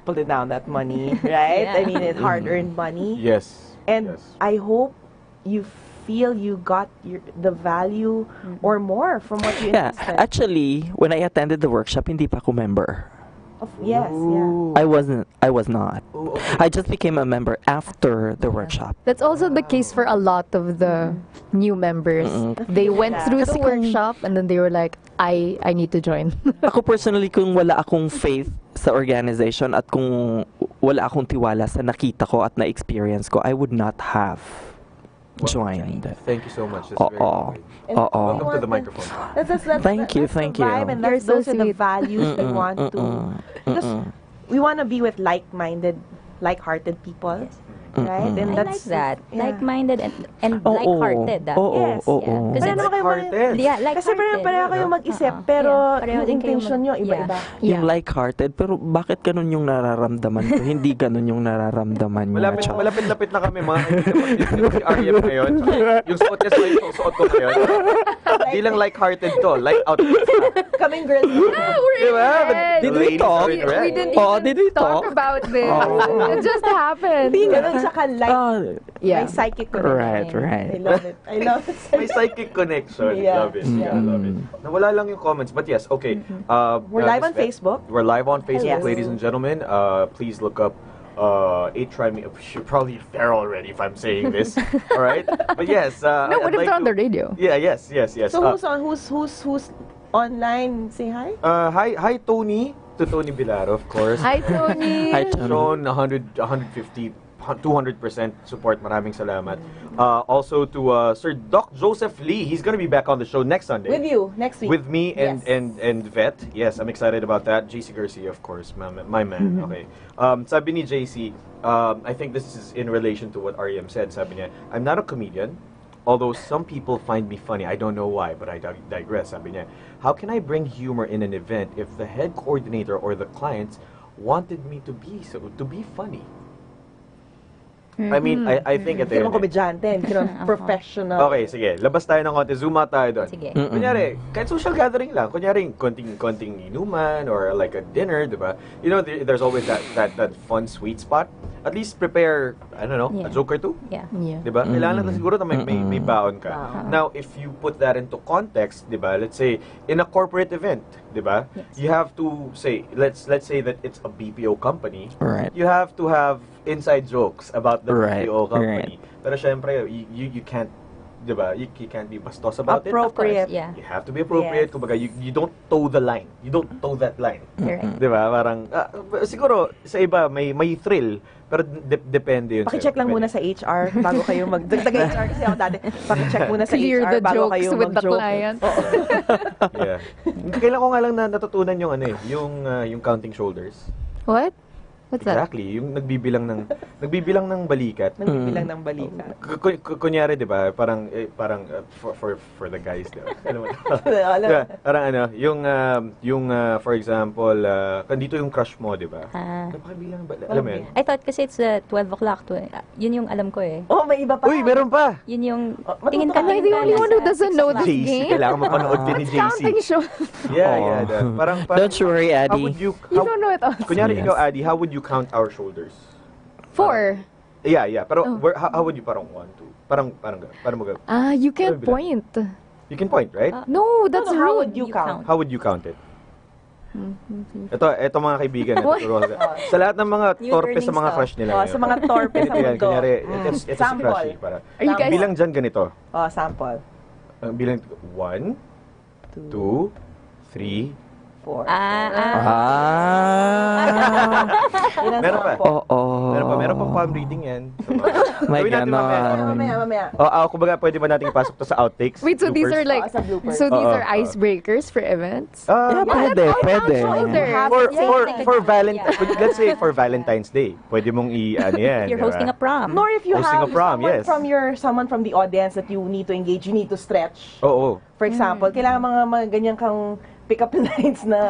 pulling down that money, right? I mean, it's hard-earned money. Yes. And I hope you feel you got the value or more from what you invested. Actually, when I attended the workshop, hindi pa ako member. Yes. I was not. I just became a member after the workshop. That's also the case for a lot of the new members. They went through the workshop and then they were like, I need to join. Ako personally, kung wala akong faith sa organization at kung wala akong tiwala sa nakita ko at na-experience ko, I would not have joined. Thank you so much. That's very great. Welcome to the microphone. Thank you. And those are the values we want to. Because we want to be with like-minded, like-hearted people. Right? And I like that. Like-minded and like-hearted. Yes. Kasi like-hearted. like-hearted. Kasi pareho kayong mag-isip, pero yung intention nyo, iba-iba. Yung like-hearted, pero bakit ganun yung nararamdaman ko? Hindi ganun yung nararamdaman niya. Malapit-lapit na kami, mga kaibigan si REM ngayon. Yung suot niya sa yung suot ko ngayon. Di lang like-hearted to, like-out. Kaming girls. Diba? Did we talk? We didn't even talk about this. It just happened. Ganun saka my psychic connection. Right. I love it. My psychic connection. Love it. Love it. Nawala lang yung comments, but yes, okay. We're live on Facebook. We're live on Facebook, Yes. ladies and gentlemen. Please look up TriMedia. You're probably there already if I'm saying this. All right, but yes. No, what if they're on the radio? Yeah. Yes. So who's on? Who's online? Say hi. Hi, Tony. To Tony Bilaro, of course. Hi, Tony. Hi, Tony. Shown 100, 150, 200% support. Maraming salamat. Also to Sir Doc Joseph Lee. He's gonna be back on the show next Sunday. With you next week. With me and Vet. Yes, I'm excited about that. JC Garcia, of course, my man. Okay. Sabi ni JC, I think this is in relation to what REM said. Sabi niya, I'm not a comedian. Although some people find me funny, I don't know why, but I digress. Sabi niya, how can I bring humor in an event if the head coordinator or the clients wanted me to be funny? I mean, I think ito Hindi yun. naman komedyante, hindi naman professional. Okay, sige. Labas tayo ng konti. Zoom out tayo doon. Sige. Kunyari, kahit social gathering lang. Kunyari, konting inuman or like a dinner, di ba? You know, there's always that fun, sweet spot. At least prepare, I don't know, a joke or two. Yeah. Di ba? Kailangan na siguro na may baon ka. Now, if you put that into context, di ba? Let's say, in a corporate event, di ba? Yes. You have to say, let's say that it's a BPO company. Right. You have to have inside jokes about the Right, BPO company. Pero syempre, you can't, di ba? You can't be bastos about Appropriate. Yeah. it. You have to be appropriate. Yes. Kumbaga, you don't toe the line. You don't toe that line. You're right. Di ba? Parang, siguro, sa iba, may thrill. Pero depende yun. Paki-check lang muna sa HR bago kayo taga-HR kasi ako dati. Paki-check muna sa Clear HR the bago jokes kayo with the mag-joke. client. Yeah. Kailan ko nga lang natutunan yung yung counting shoulders. What? What's that? Exactly, yung nagbibilang ng balikat. Nagbibilang ng balikat. Kunyari, 'di ba? Parang for the guys, 'di ba? Alam mo? Alam. Diba? Parang yung for example, kandito yung crush mo, 'di ba? Napabilang ba? Alam mo yun? I thought kasi it's 12 o'clock. Yun yung alam ko eh. Oh, may iba pa. Uy, meron pa. Yun yung tingin ka Am I the only one who doesn't know this JC, game? kailangan mapanood din ni JC. Counting show. Yeah. Parang Don't worry, how Addy. would you You don't know it all. Kunyari Yes. ikaw, Addy, how would you count our shoulders? 4. Yeah. Pero how would you parang 1, 2? Parang mo gawin? You can't Ano bilang? point. You can point, right? No, that's How rude. would you count? How would you count it? Ito mga kaibigan, sa lahat ng mga New torpe sa learning mga stuff. crush nila. Sa mga torpe sa Ganito yan, mundo. kunyari, it's a Sample. crushy. Para. Are you guys- Bilang dyan ganito. Sample. Bilang 1, 2, 3, 4. Meron pa. Oo. Meron pang palm reading yan. My Gawin natin Mamaya. Kumbaga, pwede ba natin ipasok to sa outtakes? Wait, so these are like, Sa bloopers. so these Oo, are icebreakers for events? Yeah, pwede. For Valentine's, let's say for Valentine's Day, pwede mong ano yan. You're hosting a prom. Nor if you Hosting have a prom, someone yes. someone from the audience that you need to engage, you need to stretch. Oo. For example, kailangan mga ganyan kang pick-up lines na...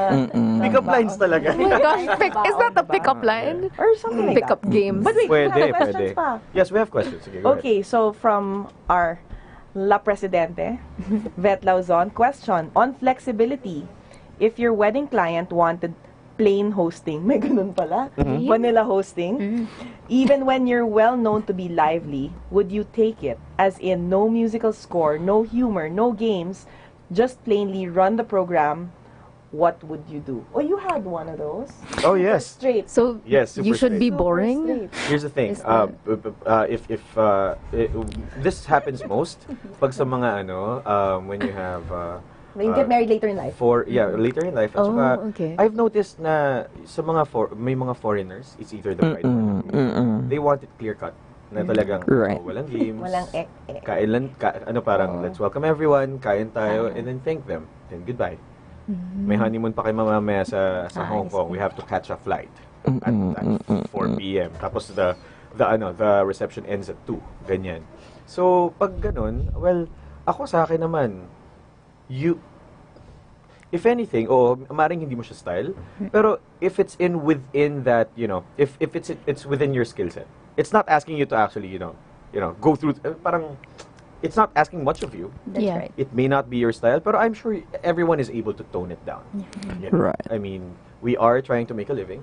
Pick-up lines talaga. Oh my gosh, is that a pickup line? Or something like Pickup that. games. But wait, we have Pwede. questions pa. Yes, we have questions. Sige, go ahead. Okay, so from our La Presidente, Vet Lauzon, question on flexibility. If your wedding client wanted plain hosting, may ganun pala, vanilla hosting, even when you're well known to be lively, would you take it? As in, no musical score, no humor, no games, just plainly run the program, what would you do? Oh, you had one of those. Oh, yes. Straight. So Yes, you super should be straight. boring? Straight. Here's the thing. Is that- If this happens most pag sa mga when you have When you get married later in life. later in life. At Oh, saka, okay. I've noticed na sa may mga foreigners, it's either the bride or the groom. They want it clear cut. Na talagang Right. walang games. Walang Kain lang, parang let's welcome everyone, kain tayo, and then thank them. Then goodbye. May honeymoon pa kayo mamaya sa Hong Kong. We have to catch a flight at 4 p.m. Tapos the reception ends at 2. Ganyan. So, pag ganun, well, ako sa akin naman, if anything, maring hindi mo siya style, pero if it's within that, if it's within your skill set, it's not asking you to actually, go through, parang, it's not asking much of you. That's Yeah. right. It may not be your style, but I'm sure everyone is able to tone it down. You know? Right. I mean, we are trying to make a living,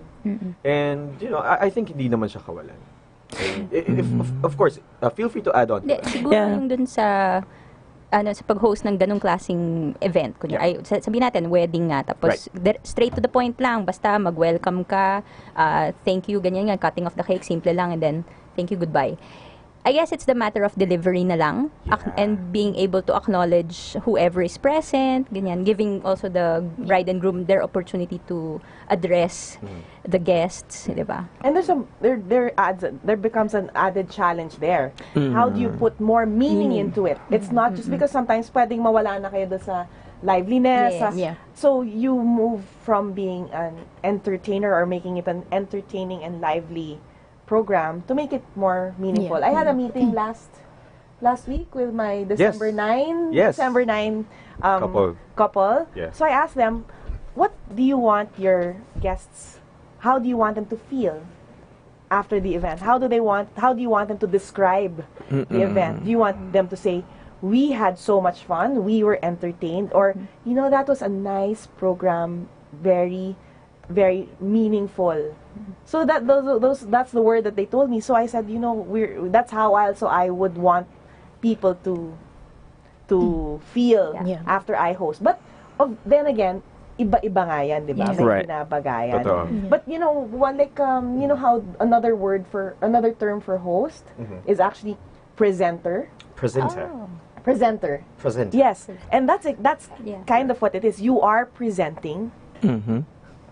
and I think hindi naman siya kawalan. And if of course, feel free to add on. To Hindi, that. siguro Yeah. yung dun sa sa pag-host ng ganung klaseng event. Kunyari, sabihin natin, wedding nga. Tapos, straight to the point lang. Basta mag-welcome ka, thank you, ganyan nga, cutting off the cake, simple lang, and then, thank you, goodbye. I guess it's the matter of delivery na lang and being able to acknowledge whoever is present, ganyan, giving also the bride and groom their opportunity to address the guests, di ba? And there becomes an added challenge there. How do you put more meaning into it? It's not just because sometimes pwedeng mawala na kayo doon sa liveliness. Yes. Yeah. So you move from being an entertainer or making it an entertaining and lively program to make it more meaningful. Yeah. I had a meeting last week with my December 9 couple. Yeah. So I asked them, what do you want your guests, how do you want them to feel after the event? How do you want them to describe the event? Do you want them to say, we had so much fun, we were entertained, or that was a nice program, very, very meaningful. So that's the word that they told me. So I said, that's how I would want people to feel after I host. But then again, iba-iba nga yan, di ba? Yes. May Right. pinabagayan. Totoo. But how another term for host is actually presenter. Presenter. Presenter. Presenter. Yes, and that's Yeah. kind of what it is. You are presenting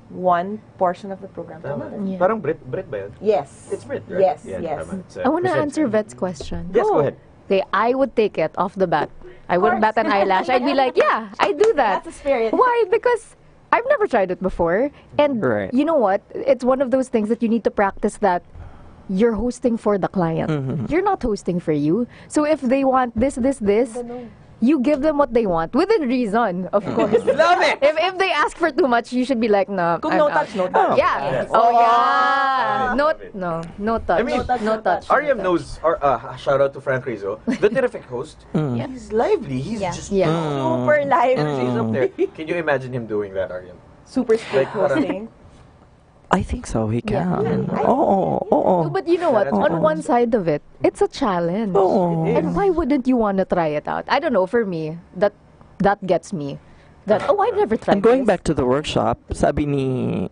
one portion of the program. to Tama. another. Yeah. Parang Brit ba yun? Yes. It's Brit, right? Yes, Yeah, yes. tama. It's, I want to presenter. answer Vet's question. Yes, go ahead. Okay, I would take it off the bat. I wouldn't bat an eyelash. I'd be like, yeah, I do that. That's the spirit. Why? Because I've never tried it before. And Right. you know what? It's one of those things that you need to practice that you're hosting for the client. You're not hosting for you. So if they want this, you give them what they want within reason, of course. Love it! If they ask for too much, you should be like, no. Kung I'm no out. touch, no touch. Yeah. Yes. Oh, yeah. Love it. No touch. I mean, no touch. Ariam knows, shout out to Frank Rizzo, the terrific host. He's lively. He's Yeah. just Yeah. Super live. He's up there. Can you imagine him doing that, Ariam? Super strict hosting. I think so. He Yeah. can. Oh. But you know what? That's On one side of it, it's a challenge. Oh. And why wouldn't you want to try it out? I don't know. For me, that gets me. That I've never tried. And going this. back to the workshop, sabi ni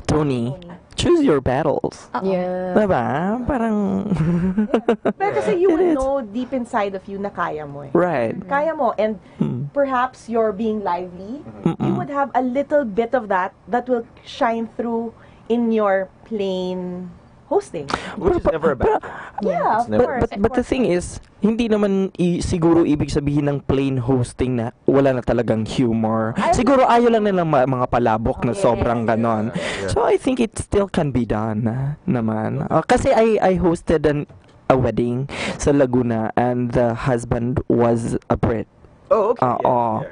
Tony, choose your battles. Yeah. Diba? Parang Pero kasi you would know deep inside of you na kaya mo eh. right. Kaya mo. And perhaps you're being lively. You would have a little bit of that will shine through in your plain hosting. Which is never a bad. Yeah, of never- course. But the thing is, hindi naman siguro ibig sabihin ng plain hosting na wala na talagang humor. Siguro ayaw lang nilang mga palabok na sobrang ganon. So I think it still can be done naman. Kasi I hosted a wedding sa Laguna and the husband was a Brit. Oh, okay. Oo.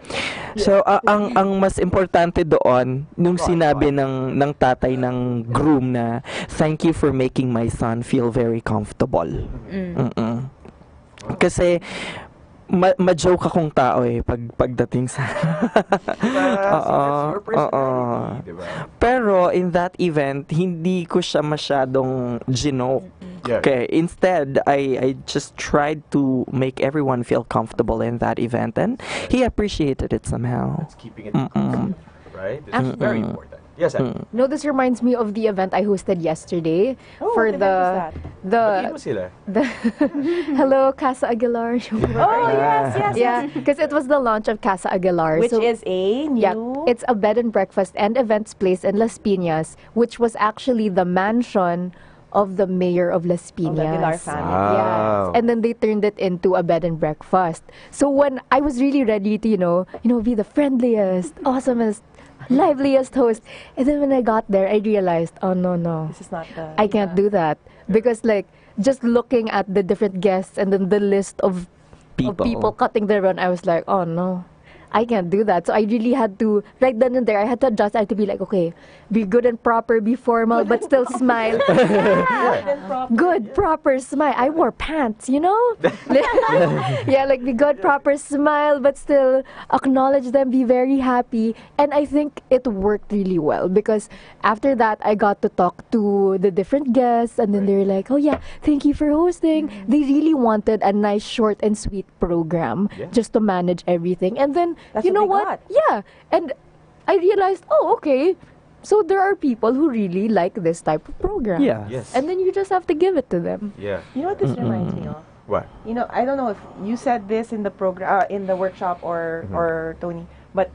So, ang mas importante doon, nung sinabi ng tatay ng groom na, thank you for making my son feel very comfortable. Kasi, ma-joke akong tao eh, pagdating sa... Diba? Pero, in that event, hindi ko siya masyadong ginoke. Yeah. Okay, instead, I just tried to make everyone feel comfortable in that event, and he appreciated it somehow. It's keeping it inclusive, right? This is very important. Yes, Anne. No, this reminds me of the event I hosted yesterday what for event is that? Batiin mo sila. Hello, Casa Aguilar. Oh, yes. Yeah, because it was the launch of Casa Aguilar. Which So- is a new... Yeah, it's a bed and breakfast and events place in Las Piñas, which was actually the mansion of the mayor of Las Piñas. the Aguilar family. Wow. Yeah, and then they turned it into a bed and breakfast. So when I was really ready to, be the friendliest, awesomest, liveliest host, and then when I got there, I realized, oh no, This is not the... I can't do that because just looking at the different guests and then the list of people cutting their run, I was like, oh no, I can't do that. So I really had to, right then and there, I had to adjust. I had to be like, okay, be good and proper, be formal, but still smile. Good, proper smile. I wore pants, Yeah, be good, proper smile, but still acknowledge them, be very happy. And I think it worked really well because after that, I got to talk to the different guests, and then they were like, oh yeah, thank you for hosting. They really wanted a nice, short, and sweet program just to manage everything. And then, That's you know what they what? Yeah. And I realized, oh, okay. So there are people who really like this type of program. Yeah. Yes. And then you just have to give it to them. Yeah. You know what this reminds me of? What? I don't know if you said this in the program, in the workshop, or Tony, but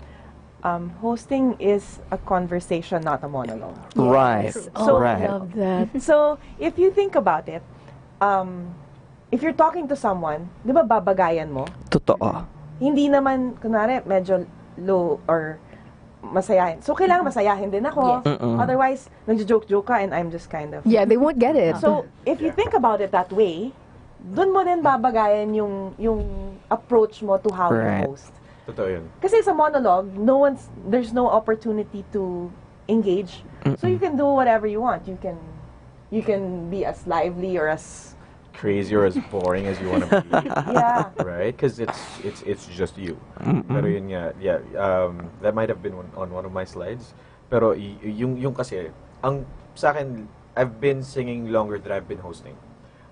hosting is a conversation, not a monologue. Right. So- right. I love that. So if you think about it, if you're talking to someone, di ba babagayan mo? Totoo. Hindi naman, kunwari, medyo low or masayahin. So, kailangan masayahin din ako. Yes. Otherwise, nagjo-joke-joke ka and I'm just kind of... Yeah, they won't get it. So, if you think about it that way, dun mo din babagayan yung approach mo to how Right. to host. Totoo yun. Kasi sa monologue, there's no opportunity to engage. So, you can do whatever you want. You can be as lively or as... Crazy or as boring as you want to be. Yeah. Right? Because it's just you. Pero yun nga, that might have been on one of my slides. Pero yung kasi, sa akin, I've been singing longer than I've been hosting.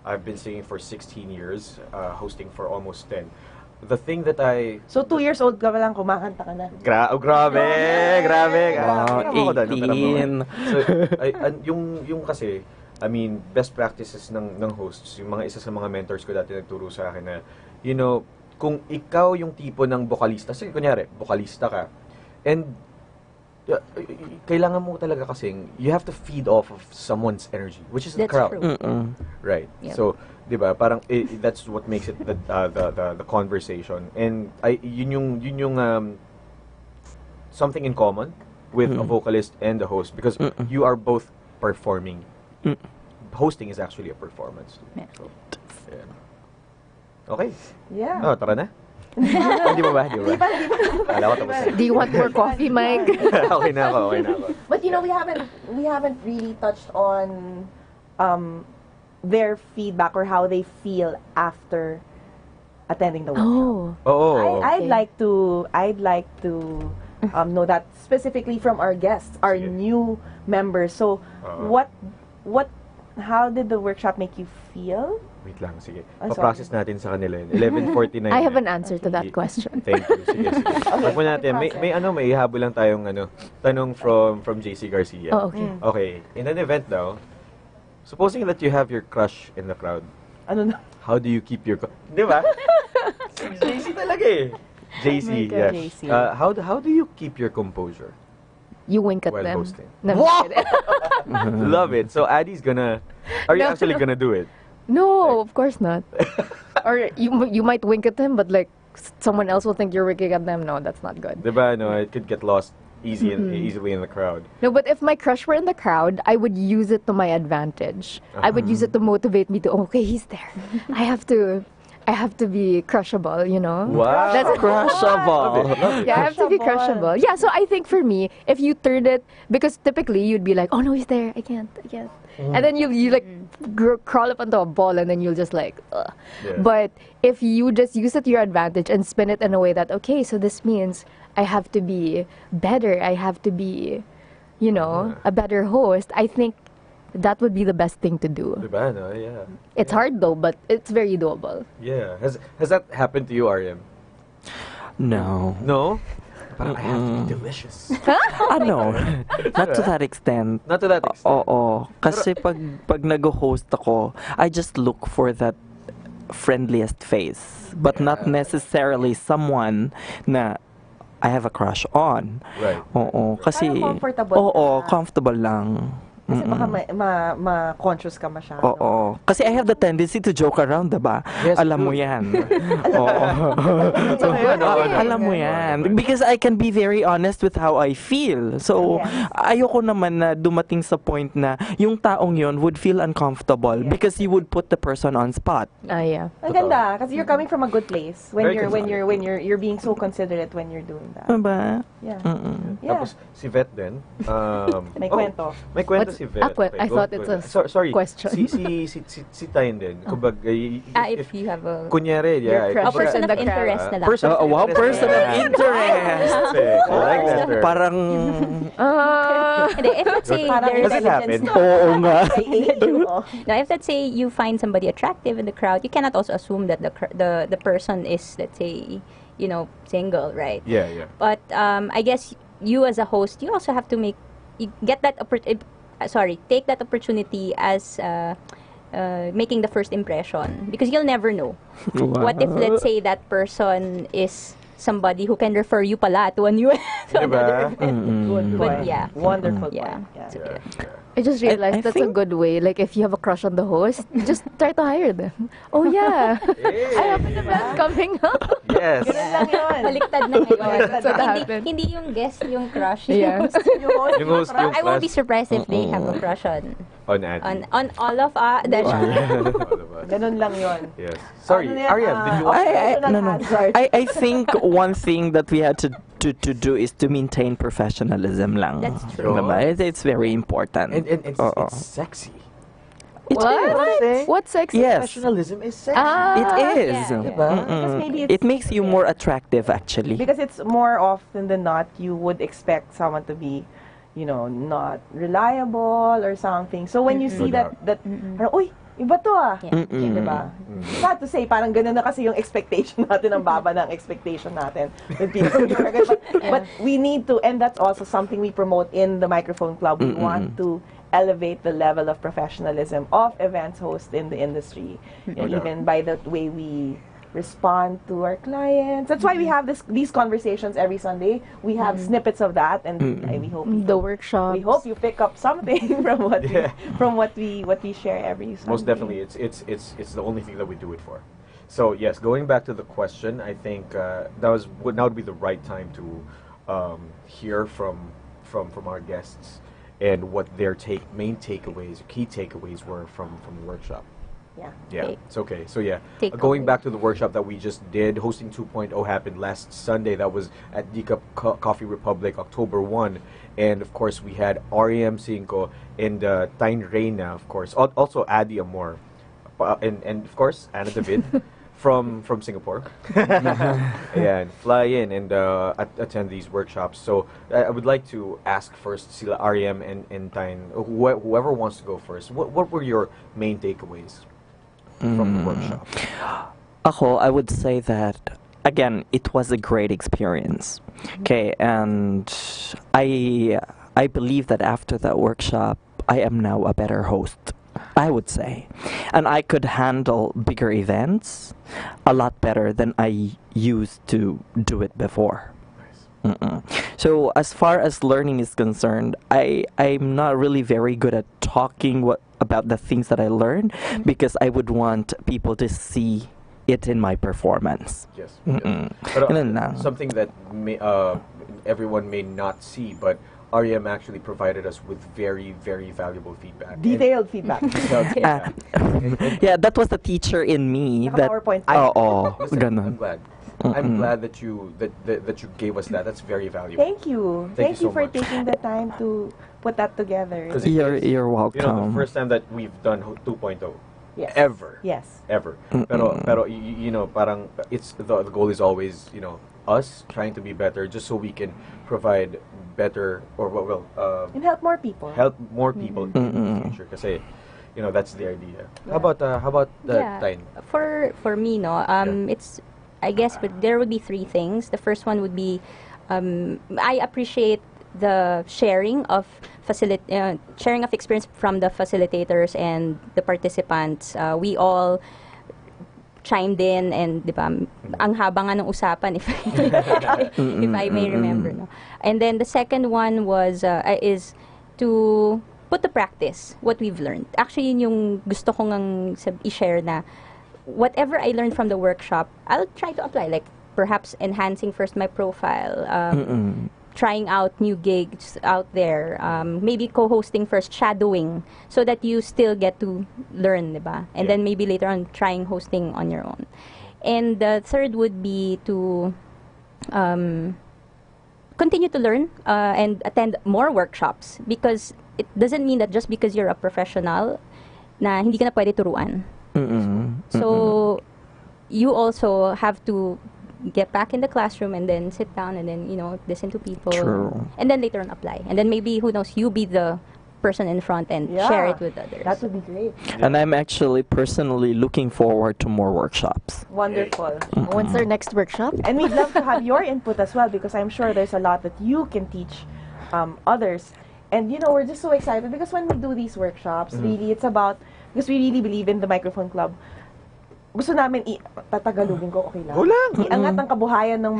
I've been singing for 16 years, hosting for almost 10. The thing that So, 2 years old ka pa lang, kumakanta ka na. Grabe! Wow, 18. So, yung kasi, I mean, best practices ng hosts, yung isa sa mga mentors ko dati nagturo sa akin na, kung ikaw yung tipo ng vocalista, sige, kunyari, vocalista ka, and kailangan mo talaga kasing, you have to feed off of someone's energy, which is the That's crowd. true. Right. Yep. So, 'di ba? Parang that's what makes it the conversation. And yun yung something in common with a vocalist and the host because you are both performing. Hosting is actually a performance. Yeah. So, yeah. Okay. Yeah. Oh, tara na. Hindi ba? Kala ko tapos na. Do you want more coffee, Mike? Okay na ako. But you know, we haven't really touched on their feedback or how they feel after attending the workshop. Oh. I'd like to know that specifically from our guests, our new members. So, how did the workshop make you feel? Wait lang, sige. Oh, Pa-process natin sa kanila yun. 11:49. I have an answer to that question. Thank you. Sige. Pag mo natin, may ihabol lang tayong tanong from JC Garcia. Oh, okay. Okay. In an event daw, supposing that you have your crush in the crowd, Ano na? how do you keep your... Di ba? JC talaga eh. JC, Oh my God, yes. JC. How do you keep your composure You wink at while them. hosting? No, I'm kidding. Love it. So Addie's gonna... Are you actually gonna do it? No, of course not. Or you might wink at them, but like someone else will think you're winking at them. No, that's not good. Diba? No, it could get lost easily in the crowd. No, but if my crush were in the crowd, I would use it to my advantage. I would use it to motivate me to, okay, he's there. I have to be crushable, you know? Wow. That's Crushable. Love it. Yeah, I have to be crushable. Yeah, so I think for me, if you turned it, because typically you'd be like, oh no, he's there, I can't. And then you like crawl up onto a ball and then you'll just like, ugh. Yeah. But if you just use it to your advantage and spin it in a way that, okay, so this means I have to be better, I have to be, a better host, I think that would be the best thing to do. Diba? No? Yeah. It's hard though, but it's very doable. Yeah. Has that happened to you, RM? No. No? But I have to be delicious. Ano? Not to that extent. Not to that extent. Oo. Kasi pag nag-host ako, I just look for that friendliest face. But not necessarily someone na I have a crush on. Right. Oo. Kasi, Parang comfortable oo, ka. comfortable lang. Kasi baka ma-conscious ka masyado. Oo. Kasi I have the tendency to joke around, diba? Yes, Alam mo yan. Oo. Alam mo yan. Because I can be very honest with how I feel. So, ayoko naman na dumating sa point na yung taong yon would feel uncomfortable because you would put the person on spot. Yeah. Ang ganda, kasi you're coming from a good place when Very you're being so considerate when you're doing that. Diba? Yeah. Tapos, si Vet din. May kwento. May kwento si Vet. I thought it's a sorry. question. Si Tayin din. Kumbaga, If you have a kunyari, Your crush a person in of the crowd. interest na lang. Wow, person of interest! I like that term. Parang, Hindi, if let's say Does it happen? oo nga. now, if let's say you find somebody attractive in the crowd, you cannot also assume that the person is, let's say, single, right? Yeah. But I guess you as a host, you also have to take that opportunity as making the first impression, because you'll never know. What if, let's say, that person is somebody who can refer you pala to a new Diba? But yeah, Wonderful yeah. point. Yeah. I just realized I that's a think- good way. Like, if you have a crush on the host, just try to hire them. Oh, yeah. I have an event coming up. Yes. Ganun lang yun. Baliktad na ngayon. That's what happened. Hindi yung guest, yung crush. Yeah. Yung host, yung I won't be class surprised if they have a crush on on Addie. all of us. Ganun lang yun. Yes. Sorry, Ano yan, Ariel, did you want occupational No. hazard. I think one thing that we had to do is to maintain professionalism lang. That's true. Diba? It's very important. And it's Oo. sexy. What's sexy? Yes. Professionalism is sexy. It is. yeah. Because maybe It makes you more attractive, actually. Because it's more often than not, you would expect someone to be, not reliable or something. So when you see that, parang, uy, iba to ah. Yeah. Diba? Sad to say, parang ganun na kasi yung expectation natin, ang baba ng expectation natin. With people. But we need to, and that's also something we promote in the Microphone Club. We want to elevate the level of professionalism of events hosts in the industry. Even by the way we respond to our clients. That's why we have these conversations every Sunday. We have snippets of that, and we hope The workshops. we hope you pick up something from what we share every Sunday. Most definitely, it's the only thing that we do it for. So yes, going back to the question, I think now would be the right time to hear from our guests and what their main takeaways, key takeaways were from the workshop. Yeah. Yeah, Okay. it's okay. So yeah, Takeaway. going back to the workshop that we just did, Hosting 2.0 happened last Sunday. That was at Decaf Coffee Republic, October 1. And of course, we had REM Cinco and Tyne Reina, of course. Also, Adi Amor. And of course, Anna David from Singapore. Yeah, and fly in and attend these workshops. So I would like to ask first, sila REM and Tyne, whoever wants to go first, what were your main takeaways from the workshop? Ako, I would say that again, it was a great experience. Okay, and I believe that after that workshop, I am now a better host. I would say, and I could handle bigger events a lot better than I used to do it before. So as far as learning is concerned, I'm not really very good at talking about the things that I learned because I would want people to see it in my performance. Yes. But, But something that everyone may not see, but REM actually provided us with very, very valuable feedback. Detailed feedback. Yeah, that was the teacher in me. That PowerPoint. Listen, ganun. I'm glad. I'm glad that you gave us that. That's very valuable. Thank you. Thank you so for much. taking the time to put that together. 'Cause it You're is, welcome. You know, the first time that we've done 2.0. Yes. Ever. Yes. Ever. Pero you know, parang it's the goal is always, you know, us trying to be better just so we can provide better And help more people. help more people in the future kasi you know that's the idea. How about the time? For me, no, it's, I guess, but there would be three things. The first one would be, I appreciate the sharing of experience from the facilitators and the participants. We all chimed in and, di ba, ang haba nga ng usapan if I may remember, no. And then the second one was is to put to practice what we've learned. Actually, yun yung gusto ko ngang i-share na whatever I learned from the workshop, I'll try to apply, like perhaps enhancing first my profile, trying out new gigs out there, maybe co-hosting first, shadowing, so that you still get to learn, diba? And then maybe later on trying hosting on your own. And the third would be to continue to learn and attend more workshops, because it doesn't mean that just because you're a professional na hindi ka na pwede turuan. So you also have to get back in the classroom and then sit down and then, you know, listen to people. True. And then later on apply. And then maybe, who knows, you be the person in front and share it with others. That would be great. And I'm actually personally looking forward to more workshops. Wonderful. When's our next workshop? And we'd love to have your input as well, because I'm sure there's a lot that you can teach others. And, you know, we're just so excited because when we do these workshops, really, it's about, because we really believe in the Microphone Club, gusto namin tatagalugin ko, okay lang. Go lang. Iangat ang kabuhayan ng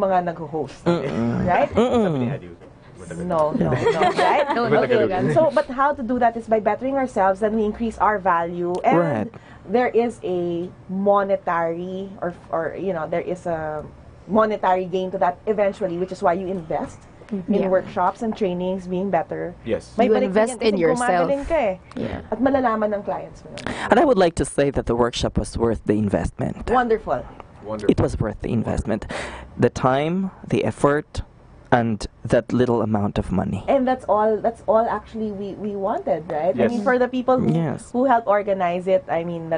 mga nag-host. Right? Sabi ni Adi, No, right? No, Okay. So, but how to do that is by bettering ourselves, then we increase our value, and Right. there is a monetary or you know, there is a monetary gain to that eventually, which is why you invest in workshops and trainings, being better. Yes. May You balik invest din yan in kasi yourself. gumagaling ka eh. At malalaman ng clients mo yun. And I would like to say that the workshop was worth the investment. Wonderful. Wonderful. It was worth the investment. The time, the effort, and that little amount of money. And that's all actually we wanted, right? I Yes. mean, for the people Yes. who help organize it, I mean,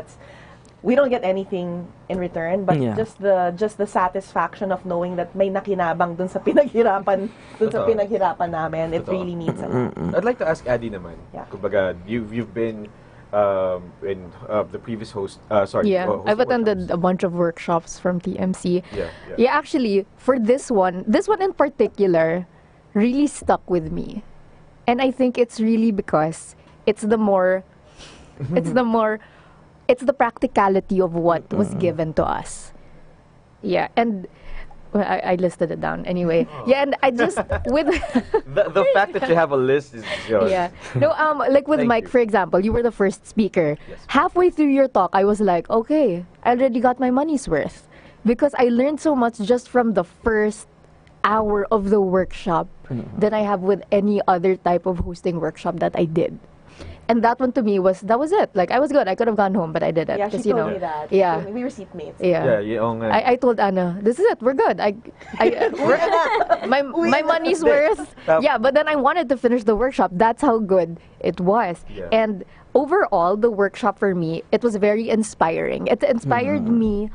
we don't get anything in return, but Yeah. just the satisfaction of knowing that may nakinabang dun sa pinaghirapan namin, it Totoo. really means a lot. I'd like to ask Adi naman. Yeah. Kumbaga, you've been in the previous host. Yeah, hosting I've attended workshops. a bunch of workshops from TMC. Yeah. Yeah, actually, for this one in particular really stuck with me. And I think it's really because it's the practicality of what was given to us. Yeah, and well, I listed it down anyway. Yeah, and I just with The fact that you have a list is just yeah. No, like with Thank Mike, you. for example, you were the first speaker. Yes. Halfway through your talk, I was like, okay, I already got my money's worth. Because I learned so much just from the first hour of the workshop than I have with any other type of hosting workshop that I did. And that one to me was it. Like, I was good. I could have gone home, but I didn't. Yeah, she 'cause, told me that. Yeah. We were seatmates. Yeah. I told Anna, this is it. We're good. My money's worth. Yeah, but then I wanted to finish the workshop. That's how good it was. Yeah. And overall, the workshop for me, it was very inspiring. It inspired me,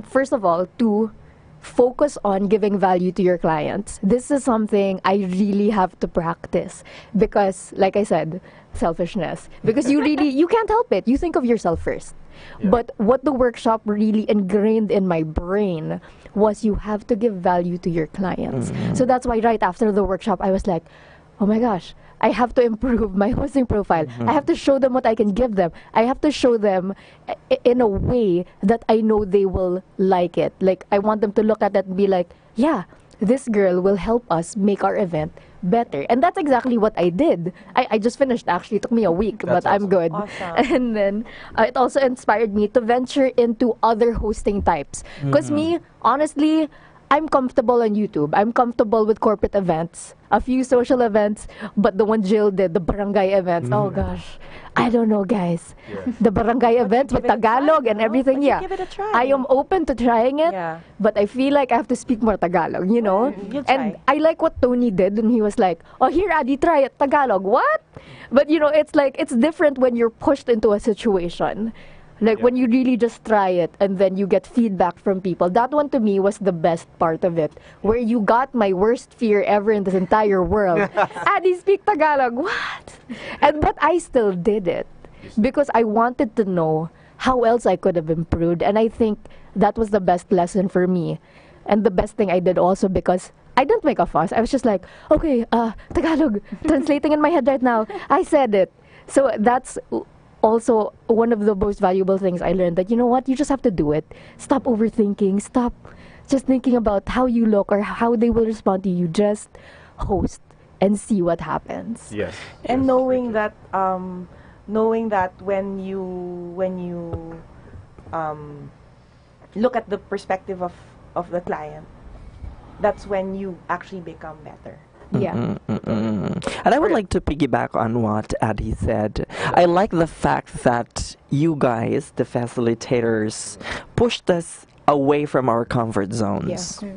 first of all, to focus on giving value to your clients. This is something I really have to practice because, like I said, selfishness. Because you can't help it. You think of yourself first. Yeah. But what the workshop really ingrained in my brain was you have to give value to your clients. So that's why right after the workshop, I was like, oh my gosh, I have to improve my hosting profile. I have to show them what I can give them. I have to show them in a way that I know they will like it. Like, I want them to look at that and be like, yeah, this girl will help us make our event better. And that's exactly what I did. I just finished, actually. It took me a week, but I'm good. Awesome. And then it also inspired me to venture into other hosting types. Because me, honestly, I'm comfortable on YouTube. I'm comfortable with corporate events, a few social events, but the one Jill did, the barangay events, oh gosh, I don't know, guys. Yeah. The barangay events with Tagalog and everything, But you yeah. give it a try. I am open to trying it, Yeah. but I feel like I have to speak more Tagalog, you know? You'll And try. I like what Tony did when he was like, oh, here, Adi, try it, Tagalog. What? But, you know, it's like, it's different when you're pushed into a situation. Like, when you really just try it and then you get feedback from people. That one to me was the best part of it. Where you got my worst fear ever in this entire world. Adi, speak Tagalog. What? But I still did it. Because I wanted to know how else I could have improved. And I think that was the best lesson for me. And the best thing I did also because I didn't make a fuss. I was just like, okay, Tagalog, translating in my head right now. I said it. So that's also one of the most valuable things I learned, that you know what, you just have to do it. Stop overthinking. Stop just thinking about how you look or how they will respond to you. Just host and see what happens. Yes. And yes, knowing thank that when you look at the perspective of the client, that's when you actually become better. Yeah. And I would like to piggyback on what Adi said. I like the fact that you guys, the facilitators, pushed us away from our comfort zones. Yeah.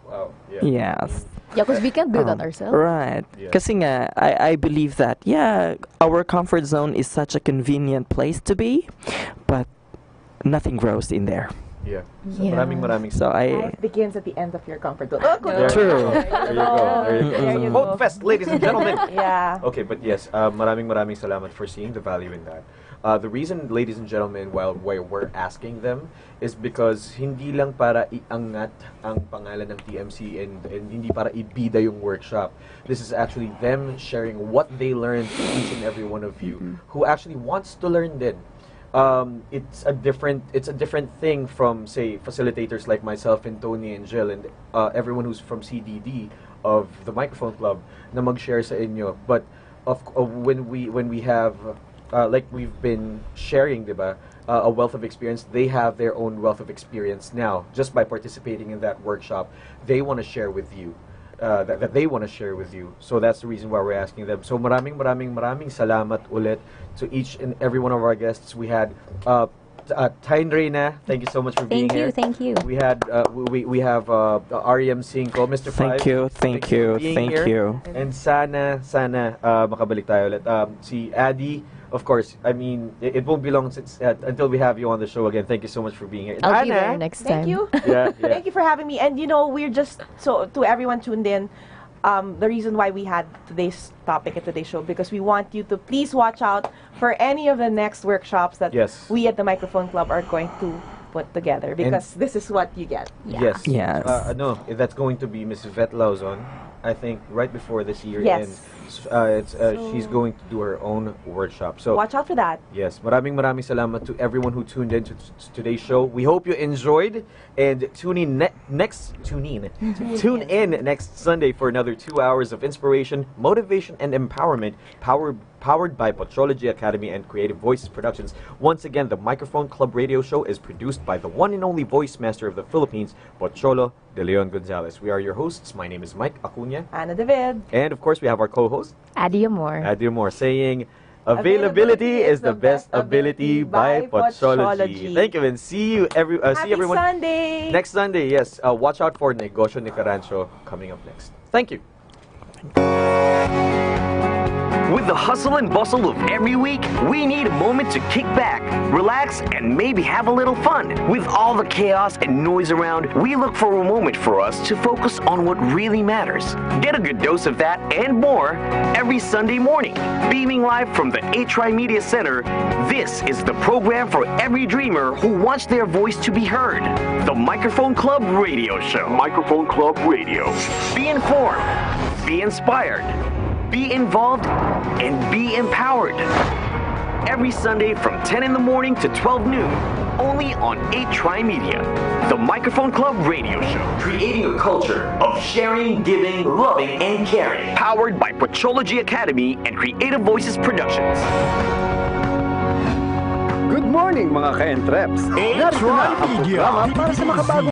Wow. Yeah. Yes. Yeah, because we can't do that ourselves. Right. Yeah. Kasi nga, I believe that, yeah, our comfort zone is such a convenient place to be, but nothing grows in there. Yeah. So Yeah. maraming So Life begins at the end of your comfort zone. Oh, There, True. There you go. There you go. There you Vote go. Fest, ladies and gentlemen. Yeah. Okay, but yes, maraming salamat for seeing the value in that. The reason, ladies and gentlemen, why we're asking them is because hindi lang para iangat ang pangalan ng TMC and hindi para ibida yung workshop. This is actually them sharing what they learned, each and every one of you, who actually wants to learn din. It's a different thing from, say, facilitators like myself and Tony and Jill and everyone who's from CDD of the Microphone Club na mag-share sa inyo. But when we have like we've been sharing, diba, a wealth of experience, they have their own wealth of experience now just by participating in that workshop. They want to share with you. That they want to share with you. So that's the reason why we're asking them. So maraming salamat ulit to each and every one of our guests. We had Tyne Reyna, thank you so much for being here. Thank you. We had we have REM Cinco, Mr. Thank Five. you, thank you, for being thank here. you. And sana makabalik tayo ulit. Si Adi, of course, I mean, it won't be long since until we have you on the show again. Thank you so much for being here. And I'll be Anna, there next time. Thank you. Yeah. Thank you for having me. And you know, we're just, so to everyone tuned in, the reason why we had today's topic at today's show, because we want you to please watch out for any of the next workshops that Yes. we at the Microphone Club are going to put together, because this is what you get. Yes. Yes. No, that's going to be Mrs. Vet Lauzon, I think, right before this year. Yes. And she's going to do her own workshop. So Watch out for that. yes, maraming salamat to everyone who tuned in to today's show. We hope you enjoyed, and tune in next Sunday for another 2 hours of inspiration, motivation, and empowerment, powered powered by Pochology Academy and Creative Voices Productions. Once again, the Microphone Club Radio Show is produced by the one and only voice master of the Philippines, Pocholo de Leon Gonzalez. We are your hosts. My name is Mike Acuña. Ana David. And of course, we have our co-host, Adi Amor. Adi Amor, saying, availability is the best ability by Pochology. Thank you, and see you see everyone Sunday. next Sunday. Yes, watch out for Negosyo ni Carancio coming up next. Thank you. With the hustle and bustle of every week, we need a moment to kick back, relax, and maybe have a little fun. With all the chaos and noise around, we look for a moment for us to focus on what really matters. Get a good dose of that and more every Sunday morning. Beaming live from the TriMedia Center, this is the program for every dreamer who wants their voice to be heard. The Microphone Club Radio Show. Microphone Club Radio. Be informed, be inspired, be involved, and be empowered. Every Sunday from 10 in the morning to 12 noon, only on TriMedia, the Microphone Club Radio Show. Creating a culture of sharing, giving, loving, and caring. Powered by Pochology Academy and Creative Voices Productions. Good morning mga ka-entreps! Narito na ang programa para sa makabagong